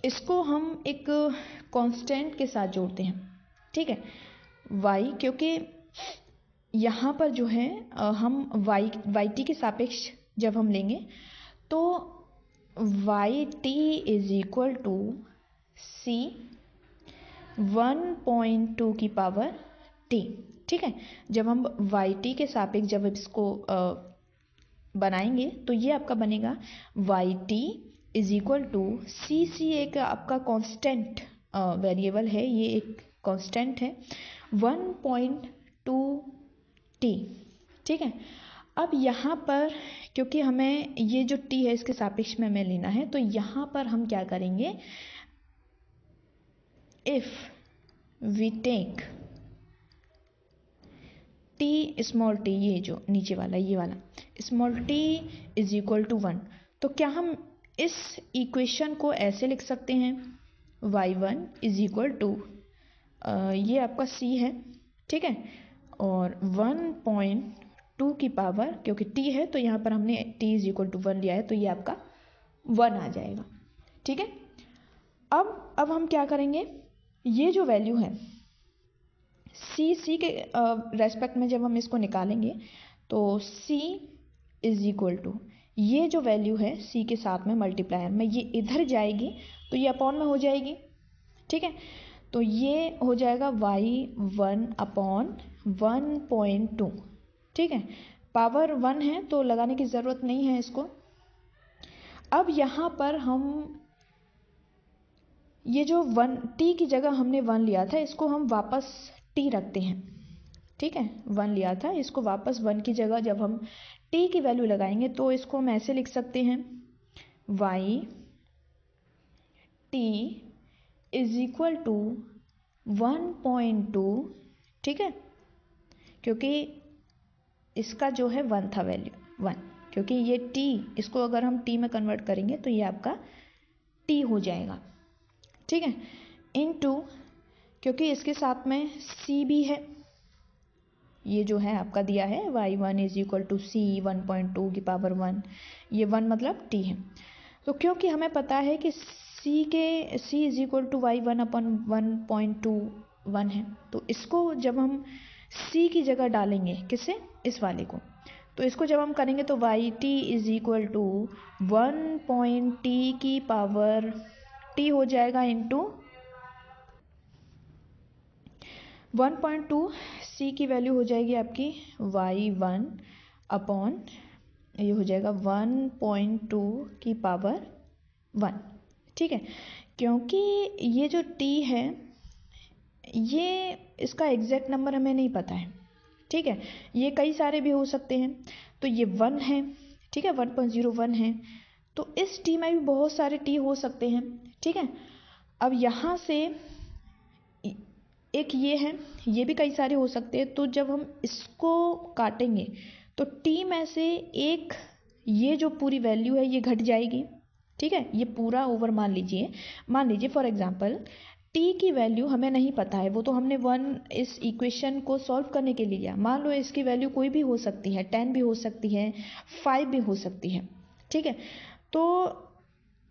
इसको हम एक कांस्टेंट के साथ जोड़ते हैं, ठीक है, y, क्योंकि यहाँ पर जो है हम yt के सापेक्ष जब हम लेंगे तो yt = c 1.2 की पावर t, ठीक है। जब हम yt के सापेक्ष जब इसको बनाएंगे तो ये आपका बनेगा yt = c एक आपका कांस्टेंट वेरिएबल है, ये एक कांस्टेंट है 1.2 t, ठीक है। अब यहाँ पर क्योंकि हमें ये जो t है इसके सापेक्ष में हमें लेना है, तो यहाँ पर हम क्या करेंगे, if we take t small t, ये जो नीचे वाला ये वाला स्मॉल t = 1, तो क्या हम इस इक्वेशन को ऐसे लिख सकते हैं y1 = ये आपका c है, ठीक है, और 1.2 की पावर, क्योंकि t है तो यहाँ पर हमने t = 1 लिया है, तो ये आपका 1 आ जाएगा, ठीक है। अब हम क्या करेंगे, ये जो वैल्यू है c के रेस्पेक्ट में जब हम इसको निकालेंगे तो c = ये जो वैल्यू है c के साथ में मल्टीप्लायर में ये इधर जाएगी तो ये अपॉन में हो जाएगी, ठीक है। तो ये हो जाएगा y1/1.2। ठीक है, पावर 1 है तो लगाने की ज़रूरत नहीं है इसको। अब यहाँ पर हम ये जो 1 t की जगह हमने 1 लिया था, इसको हम वापस t रखते हैं। ठीक है, 1 लिया था, इसको वापस 1 की जगह जब हम t की वैल्यू लगाएंगे तो इसको हम ऐसे लिख सकते हैं y t is equal to 1.2। ठीक है, क्योंकि इसका जो है 1 था, वैल्यू 1, क्योंकि ये t, इसको अगर हम t में कन्वर्ट करेंगे तो ये आपका t हो जाएगा। ठीक है, इनटू, क्योंकि इसके साथ में c भी है, ये जो है आपका दिया है y1 is equal to c 1.2 की पावर 1, ये 1 मतलब t है। तो क्योंकि हमें पता है कि c is equal to y1/1.21 है, तो इसको जब हम c की जगह डालेंगे, किससे, इस वाले को, तो इसको जब हम करेंगे तो yt is equal to 1.t की पावर t हो जाएगा इंटू 1.2, c की वैल्यू हो जाएगी आपकी y1 अपॉन, ये हो जाएगा 1.2 की पावर 1। ठीक है, क्योंकि ये जो t है, ये इसका एग्जैक्ट नंबर हमें नहीं पता है। ठीक है, ये कई सारे भी हो सकते हैं, तो ये 1 है। ठीक है, 1.01 है, तो इस t में भी बहुत सारे t हो सकते हैं। ठीक है, अब यहाँ से एक ये है, ये भी कई सारे हो सकते हैं, तो जब हम इसको काटेंगे तो t में से एक, ये जो पूरी वैल्यू है ये घट जाएगी। ठीक है, ये पूरा ओवर मान लीजिए फॉर एग्जांपल t की वैल्यू हमें नहीं पता है, वो तो हमने 1 इस इक्वेशन को सॉल्व करने के लिए लिया। मान लो इसकी वैल्यू कोई भी हो सकती है, 10 भी हो सकती है, 5 भी हो सकती है। ठीक है, तो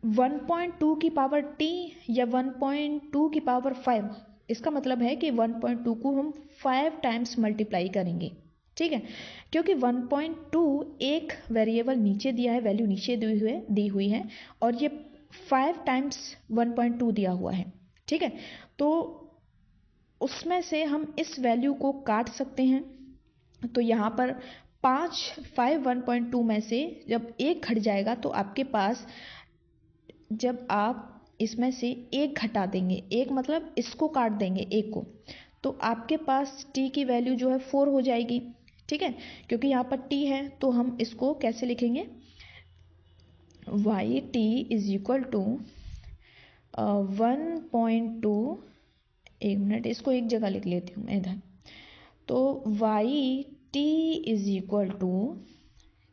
1.2 की पावर t या 1.2 की पावर 5, इसका मतलब है कि 1.2 को हम 5 टाइम्स मल्टीप्लाई करेंगे। ठीक है, क्योंकि 1.2 एक वेरिएबल नीचे दिया है, वैल्यू नीचे दी हुई है, और ये 5 टाइम्स 1.2 दिया हुआ है। ठीक है, तो उसमें से हम इस वैल्यू को काट सकते हैं। तो यहाँ पर 5 1.2 में से जब एक घट जाएगा तो आपके पास, जब आप इसमें से एक घटा देंगे, एक मतलब इसको काट देंगे एक को, तो आपके पास t की वैल्यू जो है 4 हो जाएगी। ठीक है, क्योंकि यहाँ पर t है तो हम इसको कैसे लिखेंगे, yt इज इक्वल टू 1.2, एक मिनट इसको एक जगह लिख लेती हूँ मैं इधर, तो yt इज इक्वल टू,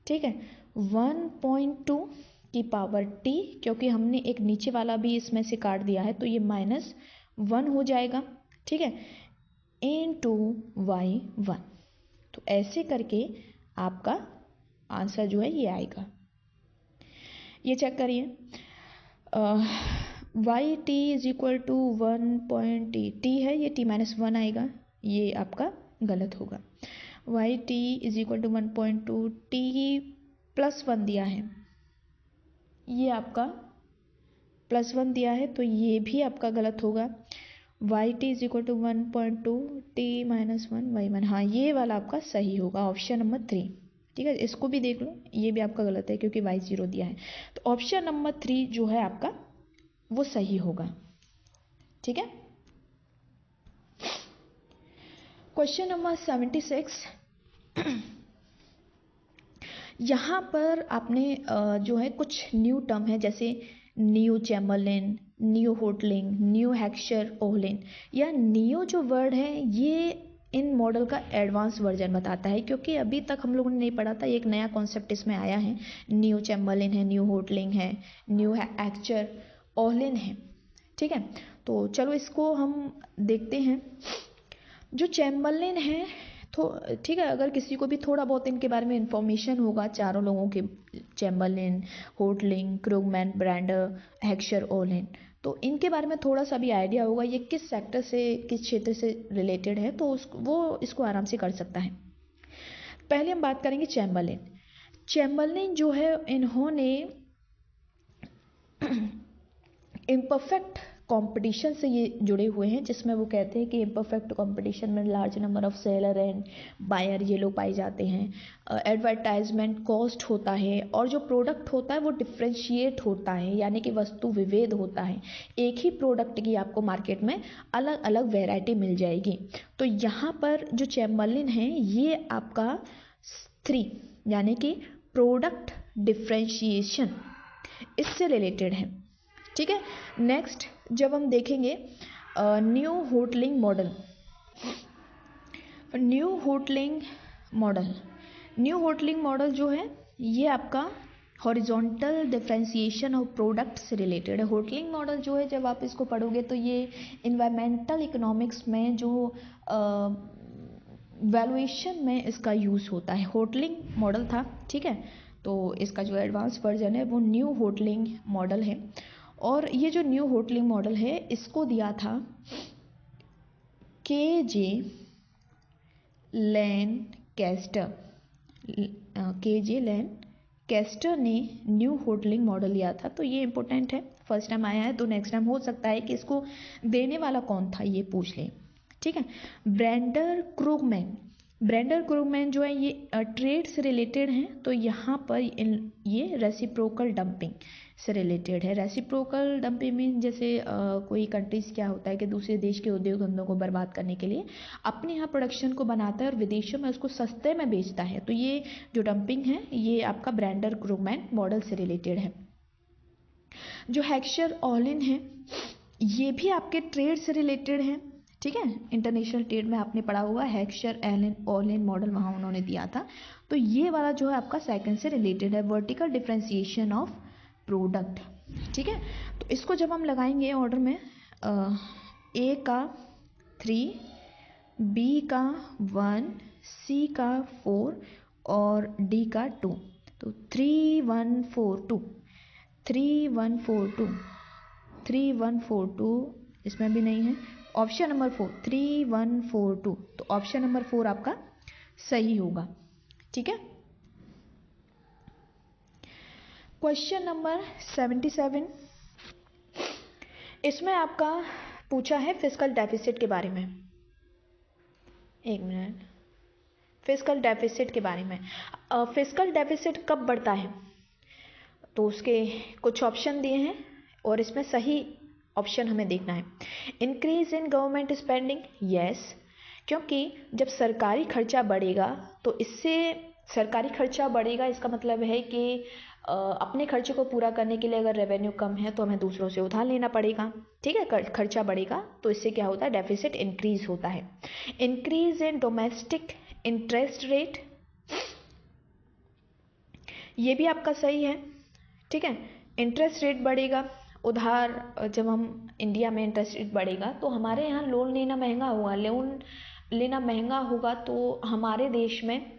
ठीक है, 1.2 की पावर t, क्योंकि हमने एक नीचे वाला भी इसमें से काट दिया है तो ये -1 हो जाएगा। ठीक है, इनटू y1। तो ऐसे करके आपका आंसर जो है ये आएगा। ये चेक करिए, yt is equal to 1.t है, ये t-1 आएगा, ये आपका गलत होगा। yt is equal to 1.2, t +1 दिया है, ये आपका +1 दिया है, तो ये भी आपका गलत होगा। yt is equal to 1.2, t-1 y1, हाँ ये वाला आपका सही होगा, ऑप्शन नंबर 3। ठीक है, इसको भी देख लो, ये भी आपका गलत है क्योंकि y0 दिया है, तो ऑप्शन नंबर 3 जो है आपका वो सही होगा। ठीक है, क्वेश्चन नंबर 76। यहाँ पर आपने जो है कुछ न्यू टर्म है, जैसे new Chamberlin, new Hotelling, new Heckscher Ohlin, या न्यू जो वर्ड है ये इन मॉडल का एडवांस वर्जन बताता है, क्योंकि अभी तक हम लोगों ने नहीं पढ़ा था, एक नया कॉन्सेप्ट इसमें आया है। न्यू चैम्बरलेन है, न्यू होटलिंग है, न्यू हेक्सचर ओहलिन है। ठीक है, तो चलो इसको हम देखते हैं। जो चैम्बरलेन है, तो ठीक है, अगर किसी को भी थोड़ा बहुत इनके बारे में इंफॉर्मेशन होगा, चारों लोगों के, चैम्बरलेन, होटलिंग, क्रूगमैन, ब्रैंडर, हेक्सचर ओहलिन, तो इनके बारे में थोड़ा सा भी आइडिया होगा, ये किस सेक्टर से, किस क्षेत्र से रिलेटेड है, तो वो इसको आराम से कर सकता है। पहले हम बात करेंगे चैम्बरलेन। चैम्बरलेन जो है, इन्होंने इम्परफेक्ट कंपटीशन से ये जुड़े हुए हैं, जिसमें वो कहते हैं कि इम्परफेक्ट कंपटीशन में large number of seller and buyer ये लोग पाए जाते हैं। एडवर्टाइजमेंट कॉस्ट होता है, और जो प्रोडक्ट होता है वो डिफ्रेंशिएट होता है, यानी कि वस्तु विभेद होता है। एक ही प्रोडक्ट की आपको मार्केट में अलग अलग वैरायटी मिल जाएगी। तो यहाँ पर जो चैम्बरलिन है ये आपका 3 यानी कि प्रोडक्ट डिफ्रेंशिएशन इससे रिलेटेड है। ठीक है, नेक्स्ट जब हम देखेंगे न्यू होटलिंग मॉडल। न्यू होटलिंग मॉडल जो है ये आपका हॉरिजॉन्टल डिफरेंशिएशन ऑफ प्रोडक्ट से रिलेटेड है। होटलिंग मॉडल जो है जब आप इसको पढ़ोगे तो ये इन्वायरमेंटल इकोनॉमिक्स में जो वैल्यूएशन में इसका यूज़ होता है। होटलिंग मॉडल था, ठीक है, तो इसका जो एडवांस वर्जन है वो न्यू होटलिंग मॉडल है। और ये जो न्यू होटलिंग मॉडल है इसको दिया था KJ लैनकास्टर ने न्यू होटलिंग मॉडल लिया था। तो ये इंपॉर्टेंट है, फर्स्ट टाइम आया है तो नेक्स्ट टाइम हो सकता है कि इसको देने वाला कौन था ये पूछ लें। ठीक है, ब्रेंडर क्रूगमैन जो है ये ट्रेड से रिलेटेड हैं। तो यहाँ पर ये रेसिप्रोकल डंपिंग से रिलेटेड है। रेसिप्रोकल डंपिंग में जैसे कोई कंट्रीज क्या होता है कि दूसरे देश के उद्योग धंधों को बर्बाद करने के लिए अपने यहाँ प्रोडक्शन को बनाता है और विदेशों में उसको सस्ते में बेचता है। तो ये जो डंपिंग है ये आपका ब्रेंडर क्रूगमैन मॉडल से रिलेटेड है। जो हेक्सचर ऑलिन है ये भी आपके ट्रेड से रिलेटेड है। ठीक है, इंटरनेशनल ट्रेड में आपने पढ़ा हुआ हेक्सचर ऑलिन मॉडल वहाँ उन्होंने दिया था। तो ये वाला जो है आपका सेकंड से रिलेटेड है, वर्टिकल डिफरेंशिएशन ऑफ प्रोडक्ट। ठीक है, तो इसको जब हम लगाएंगे ऑर्डर में A का 3, B का 1, C का 4 और D का 2, तो 3 1 4 2 3 1 4 2 3 1 4 2 इसमें भी नहीं है। ऑप्शन नंबर 4 3 1 4 2, तो ऑप्शन नंबर 4 आपका सही होगा। ठीक है, क्वेश्चन नंबर 77 इसमें आपका पूछा है फिस्कल डेफिसिट के बारे में। एक मिनट, फिस्कल डेफिसिट के बारे में। फिस्कल डेफिसिट कब बढ़ता है तो उसके कुछ ऑप्शन दिए हैं और इसमें सही ऑप्शन हमें देखना है। Increase in government spending, yes, क्योंकि जब सरकारी खर्चा बढ़ेगा तो इससे सरकारी खर्चा बढ़ेगा इसका मतलब है कि अपने खर्चे को पूरा करने के लिए अगर रेवेन्यू कम है तो हमें दूसरों से उधार लेना पड़ेगा। ठीक है, खर्चा बढ़ेगा तो इससे क्या होता है, डेफिसिट इंक्रीज होता है। Increase in domestic interest rate, ये भी आपका सही है। ठीक है, इंटरेस्ट रेट बढ़ेगा, उधार जब हम इंडिया में इंटरेस्ट रेट बढ़ेगा तो हमारे यहाँ लोन लेना महंगा होगा। लोन लेना महंगा होगा तो हमारे देश में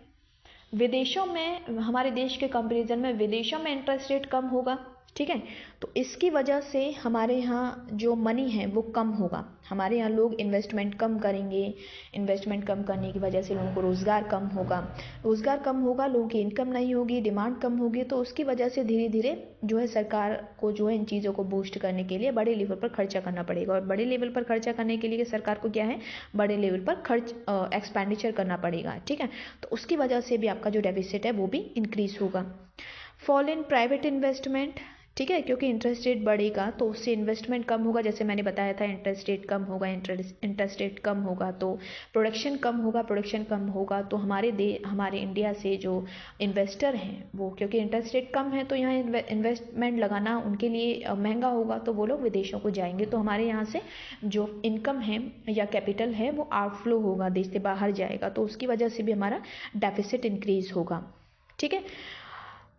विदेशों में, हमारे देश के कंपैरिजन में विदेशों में इंटरेस्ट रेट कम होगा। ठीक है, तो इसकी वजह से हमारे यहाँ जो मनी है वो कम होगा। हमारे यहाँ लोग इन्वेस्टमेंट कम करेंगे, इन्वेस्टमेंट कम करने की वजह से लोगों को रोज़गार कम होगा, रोज़गार कम होगा, लोगों की इनकम नहीं होगी, डिमांड कम होगी। तो उसकी वजह से धीरे धीरे जो है सरकार को जो है इन चीज़ों को बूस्ट करने के लिए बड़े लेवल पर खर्चा करना पड़ेगा। और बड़े लेवल पर खर्चा करने के लिए सरकार को क्या है, बड़े लेवल पर एक्सपेंडिचर करना पड़ेगा। ठीक है, तो उसकी वजह से भी आपका जो डेफिसिट है वो भी इंक्रीज होगा। फॉल इन प्राइवेट इन्वेस्टमेंट, ठीक है, क्योंकि इंटरेस्ट रेट बढ़ेगा तो उससे इन्वेस्टमेंट कम होगा। जैसे मैंने बताया था इंटरेस्ट रेट कम होगा, इंटरेस्ट रेट कम होगा तो प्रोडक्शन कम होगा, प्रोडक्शन कम होगा तो हमारे इंडिया से जो इन्वेस्टर हैं वो, क्योंकि इंटरेस्ट रेट कम है तो यहाँ इन्वेस्टमेंट लगाना उनके लिए महंगा होगा तो वो लोग विदेशों को जाएंगे। तो हमारे यहाँ से जो इनकम है या कैपिटल है वो आउटफ्लो होगा, देश से बाहर जाएगा, तो उसकी वजह से भी हमारा डेफिसिट इंक्रीज होगा। ठीक है,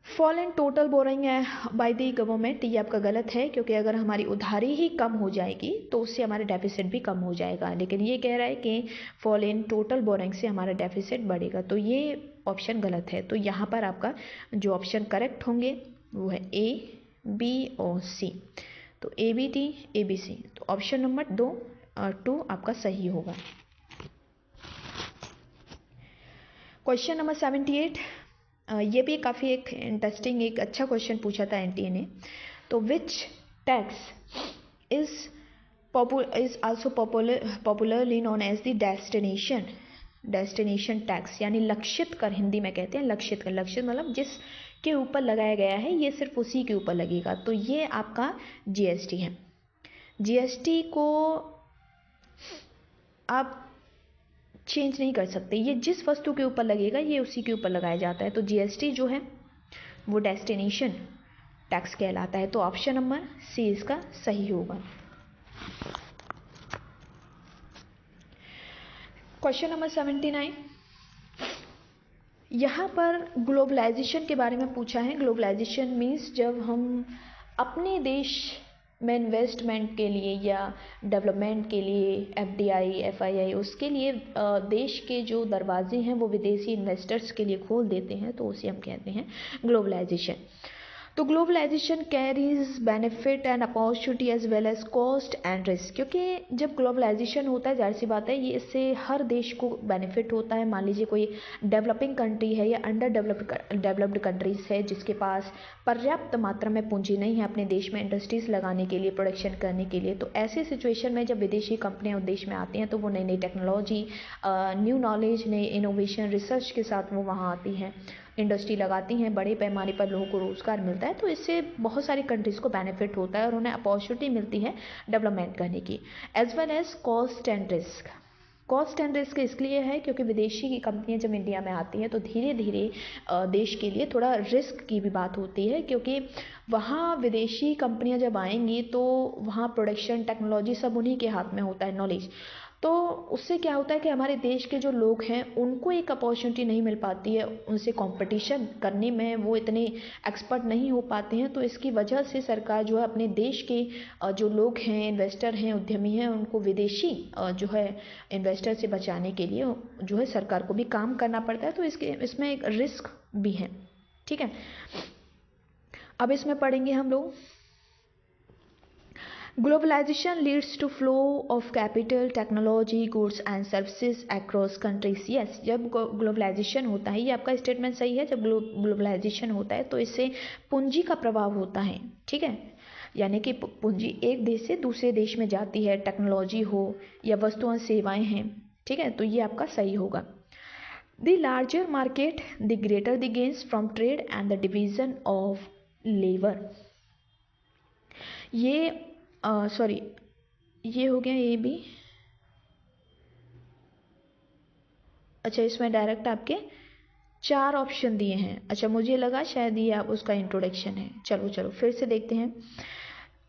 फॉल इन टोटल बोरिंग है बाय दी गवर्नमेंट, ये आपका गलत है, क्योंकि अगर हमारी उधारी ही कम हो जाएगी तो उससे हमारा डेफिसिट भी कम हो जाएगा। लेकिन ये कह रहा है कि फॉल इन टोटल बोरिंग से हमारा डेफिसिट बढ़ेगा, तो ये ऑप्शन गलत है। तो यहाँ पर आपका जो ऑप्शन करेक्ट होंगे वो है A, B और C। तो ABD, ABC, तो ऑप्शन नंबर 2 आपका सही होगा। क्वेश्चन नंबर 78, ये भी काफ़ी एक इंटरेस्टिंग, एक अच्छा क्वेश्चन पूछा था NTA ने। तो which tax is is also popularly known as the destination tax, यानी लक्षित कर हिंदी में कहते हैं। लक्षित कर, लक्षित मतलब जिस के ऊपर लगाया गया है ये सिर्फ उसी के ऊपर लगेगा, तो ये आपका जीएसटी है। जीएसटी को आप चेंज नहीं कर सकते, ये जिस वस्तु के ऊपर लगेगा ये उसी के ऊपर लगाया जाता है। तो जीएसटी जो है वो डेस्टिनेशन टैक्स कहलाता है। तो ऑप्शन नंबर सी इसका सही होगा। क्वेश्चन नंबर 79, यहाँ पर ग्लोबलाइजेशन के बारे में पूछा है। ग्लोबलाइजेशन मीन्स जब हम अपने देश में इन्वेस्टमेंट के लिए या डेवलपमेंट के लिए एफडीआई, एफआईआई, उसके लिए देश के जो दरवाजे हैं वो विदेशी इन्वेस्टर्स के लिए खोल देते हैं, तो उसे हम कहते हैं ग्लोबलाइजेशन। तो globalisation carries benefit and opportunity as well as cost and risk, क्योंकि जब ग्लोबलाइजेशन होता है, जाहिर सी बात है, ये इससे हर देश को बेनिफिट होता है। मान लीजिए कोई डेवलपिंग कंट्री है या अंडर डेवलप्ड कंट्रीज है जिसके पास पर्याप्त मात्रा में पूंजी नहीं है अपने देश में इंडस्ट्रीज लगाने के लिए, प्रोडक्शन करने के लिए, तो ऐसे सिचुएशन में जब विदेशी कंपनियां देश में आती हैं तो वो नई नई टेक्नोलॉजी, न्यू नॉलेज, नई इनोवेशन, रिसर्च के साथ वो वहाँ आती हैं, इंडस्ट्री लगाती हैं, बड़े पैमाने पर लोगों को रोज़गार मिलता है। तो इससे बहुत सारी कंट्रीज़ को बेनिफिट होता है और उन्हें अपॉर्चुनिटी मिलती है डेवलपमेंट करने की। As well as cost and risk. Cost and risk इसलिए है क्योंकि विदेशी की कंपनियां जब इंडिया में आती हैं तो धीरे धीरे देश के लिए थोड़ा रिस्क की भी बात होती है, क्योंकि वहाँ विदेशी कंपनियां जब आएंगी तो वहाँ प्रोडक्शन, टेक्नोलॉजी सब उन्हीं के हाथ में होता है, नॉलेज। तो उससे क्या होता है कि हमारे देश के जो लोग हैं उनको एक अपॉर्चुनिटी नहीं मिल पाती है, उनसे कंपटीशन करने में वो इतने एक्सपर्ट नहीं हो पाते हैं। तो इसकी वजह से सरकार जो है अपने देश के जो लोग हैं, इन्वेस्टर हैं, उद्यमी हैं, उनको विदेशी जो है इन्वेस्टर से बचाने के लिए जो है सरकार को भी काम करना पड़ता है। तो इसमें एक रिस्क भी है। ठीक है, अब इसमें पढ़ेंगे हम लोग। Globalization leads to flow of capital, technology, goods and services across countries. Yes, जब ग्लोबलाइजेशन होता है, ये आपका स्टेटमेंट सही है, जब ग्लोबलाइजेशन होता है तो इससे पूंजी का प्रभाव होता है। ठीक है, यानी कि पूंजी एक देश से दूसरे देश में जाती है, टेक्नोलॉजी हो या वस्तुएं सेवाएं हैं। ठीक है, तो ये आपका सही होगा। The larger market, the greater the gains from trade and the division of labour. ये सॉरी, ये हो गया ए बी। अच्छा, इसमें डायरेक्ट आपके 4 ऑप्शन दिए हैं। अच्छा, मुझे लगा शायद ये आप उसका इंट्रोडक्शन है। चलो फिर से देखते हैं।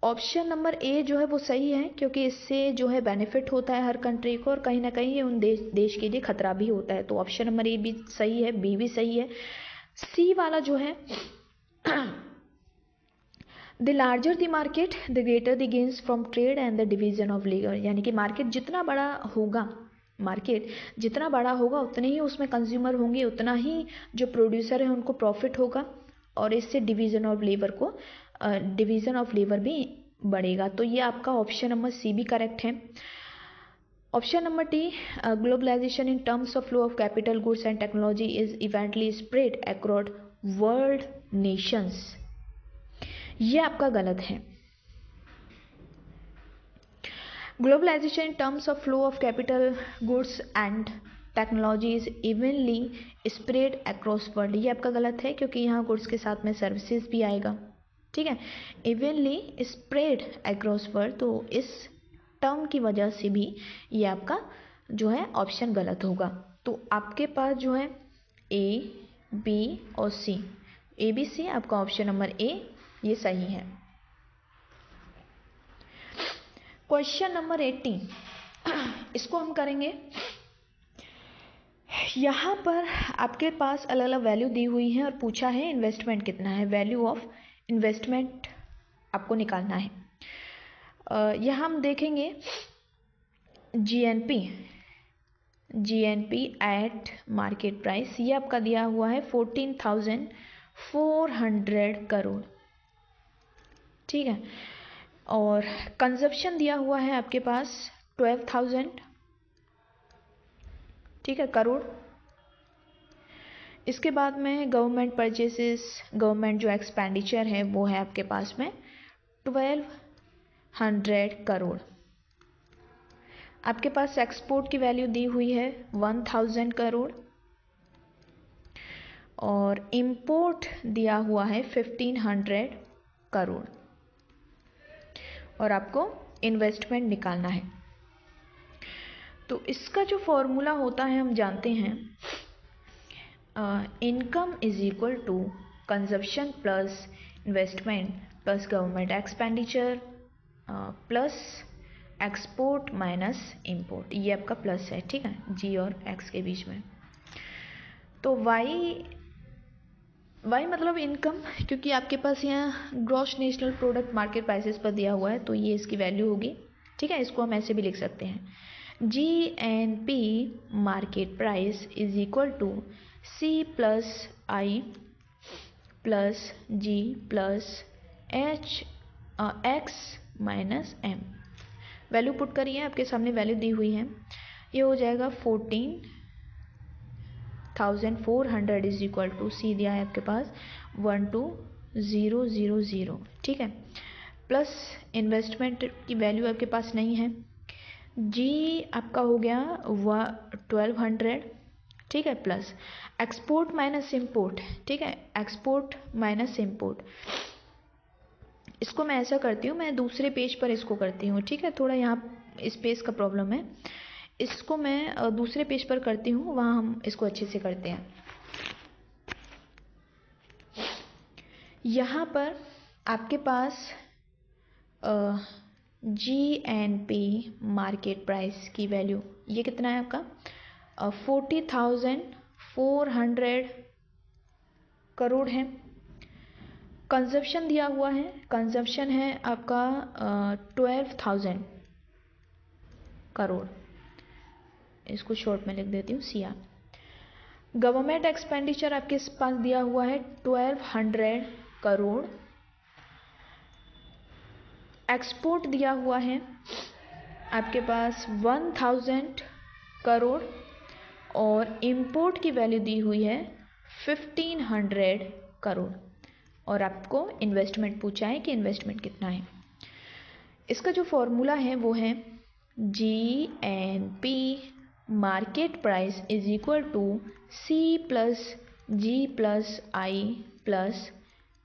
ऑप्शन नंबर ए जो है वो सही है, क्योंकि इससे जो है बेनिफिट होता है हर कंट्री को और कहीं ना कहीं ये उन देश के लिए खतरा भी होता है। तो ऑप्शन नंबर ए भी सही है, बी भी सही है। सी वाला जो है the larger the market, the greater the gains from trade and the division of labour, यानी कि मार्केट जितना बड़ा होगा, उतने ही उसमें कंज्यूमर होंगे, उतना ही जो प्रोड्यूसर है उनको प्रॉफिट होगा और इससे डिवीजन ऑफ लेबर भी बढ़ेगा। तो ये आपका ऑप्शन नंबर सी भी करेक्ट है। Option number D, globalisation in terms of flow of capital, goods and technology is evenly spread across world nations, ये आपका गलत है। Globalisation in terms of flow of capital, goods and technology is evenly spread across world, ये आपका गलत है, क्योंकि यहाँ गुड्स के साथ में सर्विसेज भी आएगा। ठीक है, इवनली स्प्रेड अक्रॉस वर्ल्ड, तो इस टर्म की वजह से भी ये आपका जो है ऑप्शन गलत होगा। तो आपके पास जो है ए, बी और सी, ए बी सी, आपका ऑप्शन नंबर ए ये सही है। क्वेश्चन नंबर 18, इसको हम करेंगे। यहाँ पर आपके पास अलग अलग वैल्यू दी हुई है और पूछा है इन्वेस्टमेंट कितना है, वैल्यू ऑफ इन्वेस्टमेंट आपको निकालना है। यहाँ हम देखेंगे जीएनपी एट मार्केट प्राइस, ये आपका दिया हुआ है 14,400 करोड़। ठीक है, और कंजप्शन दिया हुआ है आपके पास 12,000, ठीक है, करोड़। इसके बाद में गवर्नमेंट परचेसेस, गवर्नमेंट जो एक्सपेंडिचर है वो है आपके पास में 1,200 करोड़। आपके पास एक्सपोर्ट की वैल्यू दी हुई है 1000 करोड़ और इंपोर्ट दिया हुआ है 1500 करोड़ और आपको इन्वेस्टमेंट निकालना है। तो इसका जो फॉर्मूला होता है हम जानते हैं, income is equal to consumption plus investment plus government expenditure plus export minus import. ये आपका प्लस है, ठीक है, जी और एक्स के बीच में। तो वाई मतलब इनकम, क्योंकि आपके पास यहाँ gross national product market prices पर दिया हुआ है तो ये इसकी वैल्यू होगी, ठीक है। इसको हम ऐसे भी लिख सकते हैं, GNP market price is equal to C plus I plus G plus X minus M. Value put करिए, आपके सामने वैल्यू दी हुई है। ये हो जाएगा 14,400 इज इक्वल टू सी दिया है आपके पास 12,000, ठीक है, प्लस इन्वेस्टमेंट की वैल्यू आपके पास नहीं है। जी आपका हो गया 1200, ठीक है, प्लस एक्सपोर्ट माइनस इंपोर्ट, ठीक है, एक्सपोर्ट माइनस इंपोर्ट। इसको मैं ऐसा करती हूँ, मैं दूसरे पेज पर इसको करती हूँ, ठीक है, थोड़ा यहाँ स्पेस का प्रॉब्लम है। इसको मैं दूसरे पेज पर करती हूँ, वहाँ हम इसको अच्छे से करते हैं। यहाँ पर आपके पास GNP मार्केट प्राइस की वैल्यू ये कितना है आपका 40,400 करोड़ है। कंजप्शन दिया हुआ है, कंजप्शन है आपका 12,000 करोड़। इसको शॉर्ट में लिख देती हूँ CR। गवर्नमेंट एक्सपेंडिचर आपके पास दिया हुआ है 1200 करोड़। एक्सपोर्ट दिया हुआ है आपके पास 1000 करोड़ और इंपोर्ट की वैल्यू दी हुई है 1500 करोड़ और आपको इन्वेस्टमेंट पूछा है कि इन्वेस्टमेंट कितना है। इसका जो फॉर्मूला है वो है GNP market price is equal to C plus G plus I plus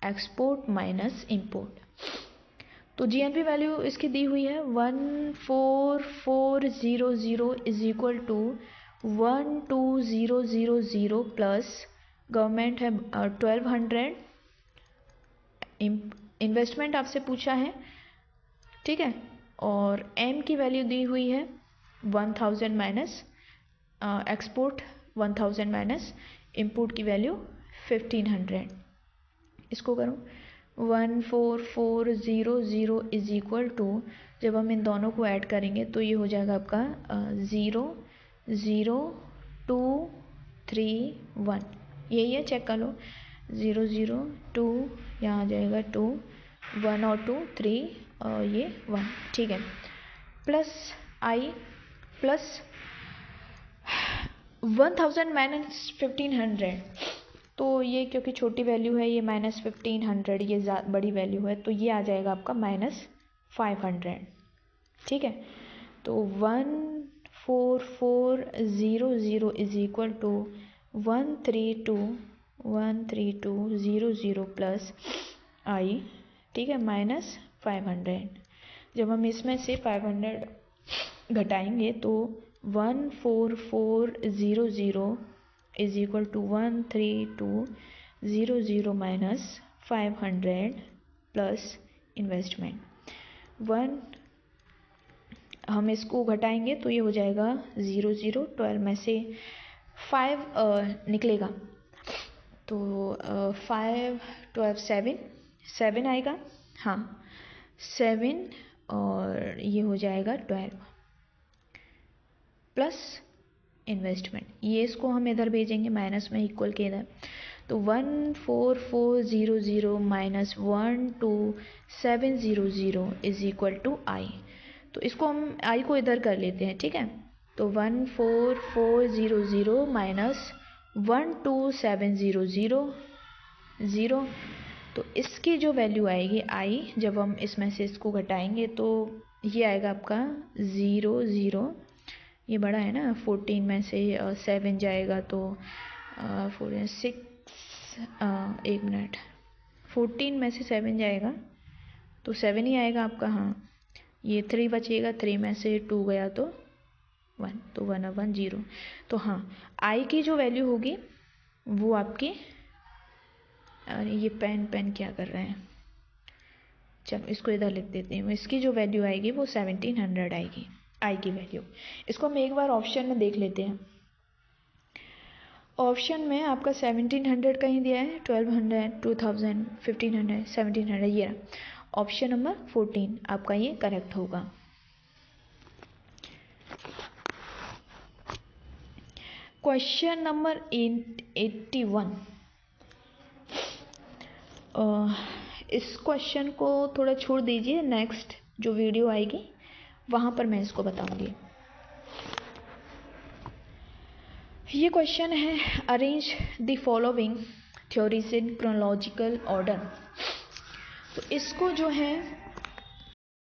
export minus import. तो GNP वैल्यू इसकी दी हुई है 14,400 is equal to 12,000 plus government है 1200, इन्वेस्टमेंट आपसे पूछा है, ठीक है, और M की वैल्यू दी हुई है 1000 माइनस एक्सपोर्ट 1000 माइनस इंपोर्ट की वैल्यू 1500। इसको करूँ 14,400 इज इक्वल टू, जब हम इन दोनों को ऐड करेंगे तो ये हो जाएगा आपका 0,0,2,3,1। यही है, चेक कर लो, 0,0,2 यहाँ आ जाएगा 2, 1 और 2 3 और ये 1, ठीक है, प्लस आई प्लस 1000 माइनस 1500। तो ये क्योंकि छोटी वैल्यू है, ये माइनस 1500, ये बड़ी वैल्यू है, तो ये आ जाएगा आपका माइनस 500, ठीक है। तो 14,400 इज इक्वल टू 132,00 प्लस आई, ठीक है, माइनस 500। जब हम इसमें से 500 घटाएंगे तो 14,400 is equal to 132,00 minus 500 plus investment 1। हम इसको घटाएंगे तो ये हो जाएगा 0,0, 12 में से 5 निकलेगा तो 5 12 7 आएगा, हाँ 7 और ये हो जाएगा 12 प्लस इन्वेस्टमेंट। ये इसको हम इधर भेजेंगे माइनस में, इक्वल के इधर, तो 14,400 माइनस 12,700 इज इक्वल टू आई। तो इसको हम आई को इधर कर लेते हैं, ठीक है। तो 14,400 माइनस 12,700 0। तो इसकी जो वैल्यू आएगी आई, जब हम इसमें से इसको घटाएंगे तो ये आएगा आपका 0,0 ये बड़ा है ना, 14 में से 7 जाएगा तो 4 6 एक मिनट, 14 में से 7 जाएगा तो 7 ही आएगा आपका। हाँ, ये 3 बचेगा, 3 में से 2 गया तो 1, तो 1 और 1 0। तो हाँ, आई की जो वैल्यू होगी वो आपकी, अरे ये पेन क्या कर रहे हैं, चलो इसको इधर लिख देते हैं। इसकी जो वैल्यू आएगी वो 1700 आएगी, आई की वैल्यू। इसको हम एक बार ऑप्शन में देख लेते हैं। ऑप्शन में आपका 1700 कहीं दिया है, 1200, 2000, 1500, 1700, ये रहा ऑप्शन नंबर 14 आपका, ये करेक्ट होगा। Question number 81। इस क्वेश्चन को थोड़ा छोड़ दीजिए, नेक्स्ट जो वीडियो आएगी वहाँ पर मैं इसको बताऊंगी। ये क्वेश्चन है, arrange the following theories in chronological order. तो इसको जो है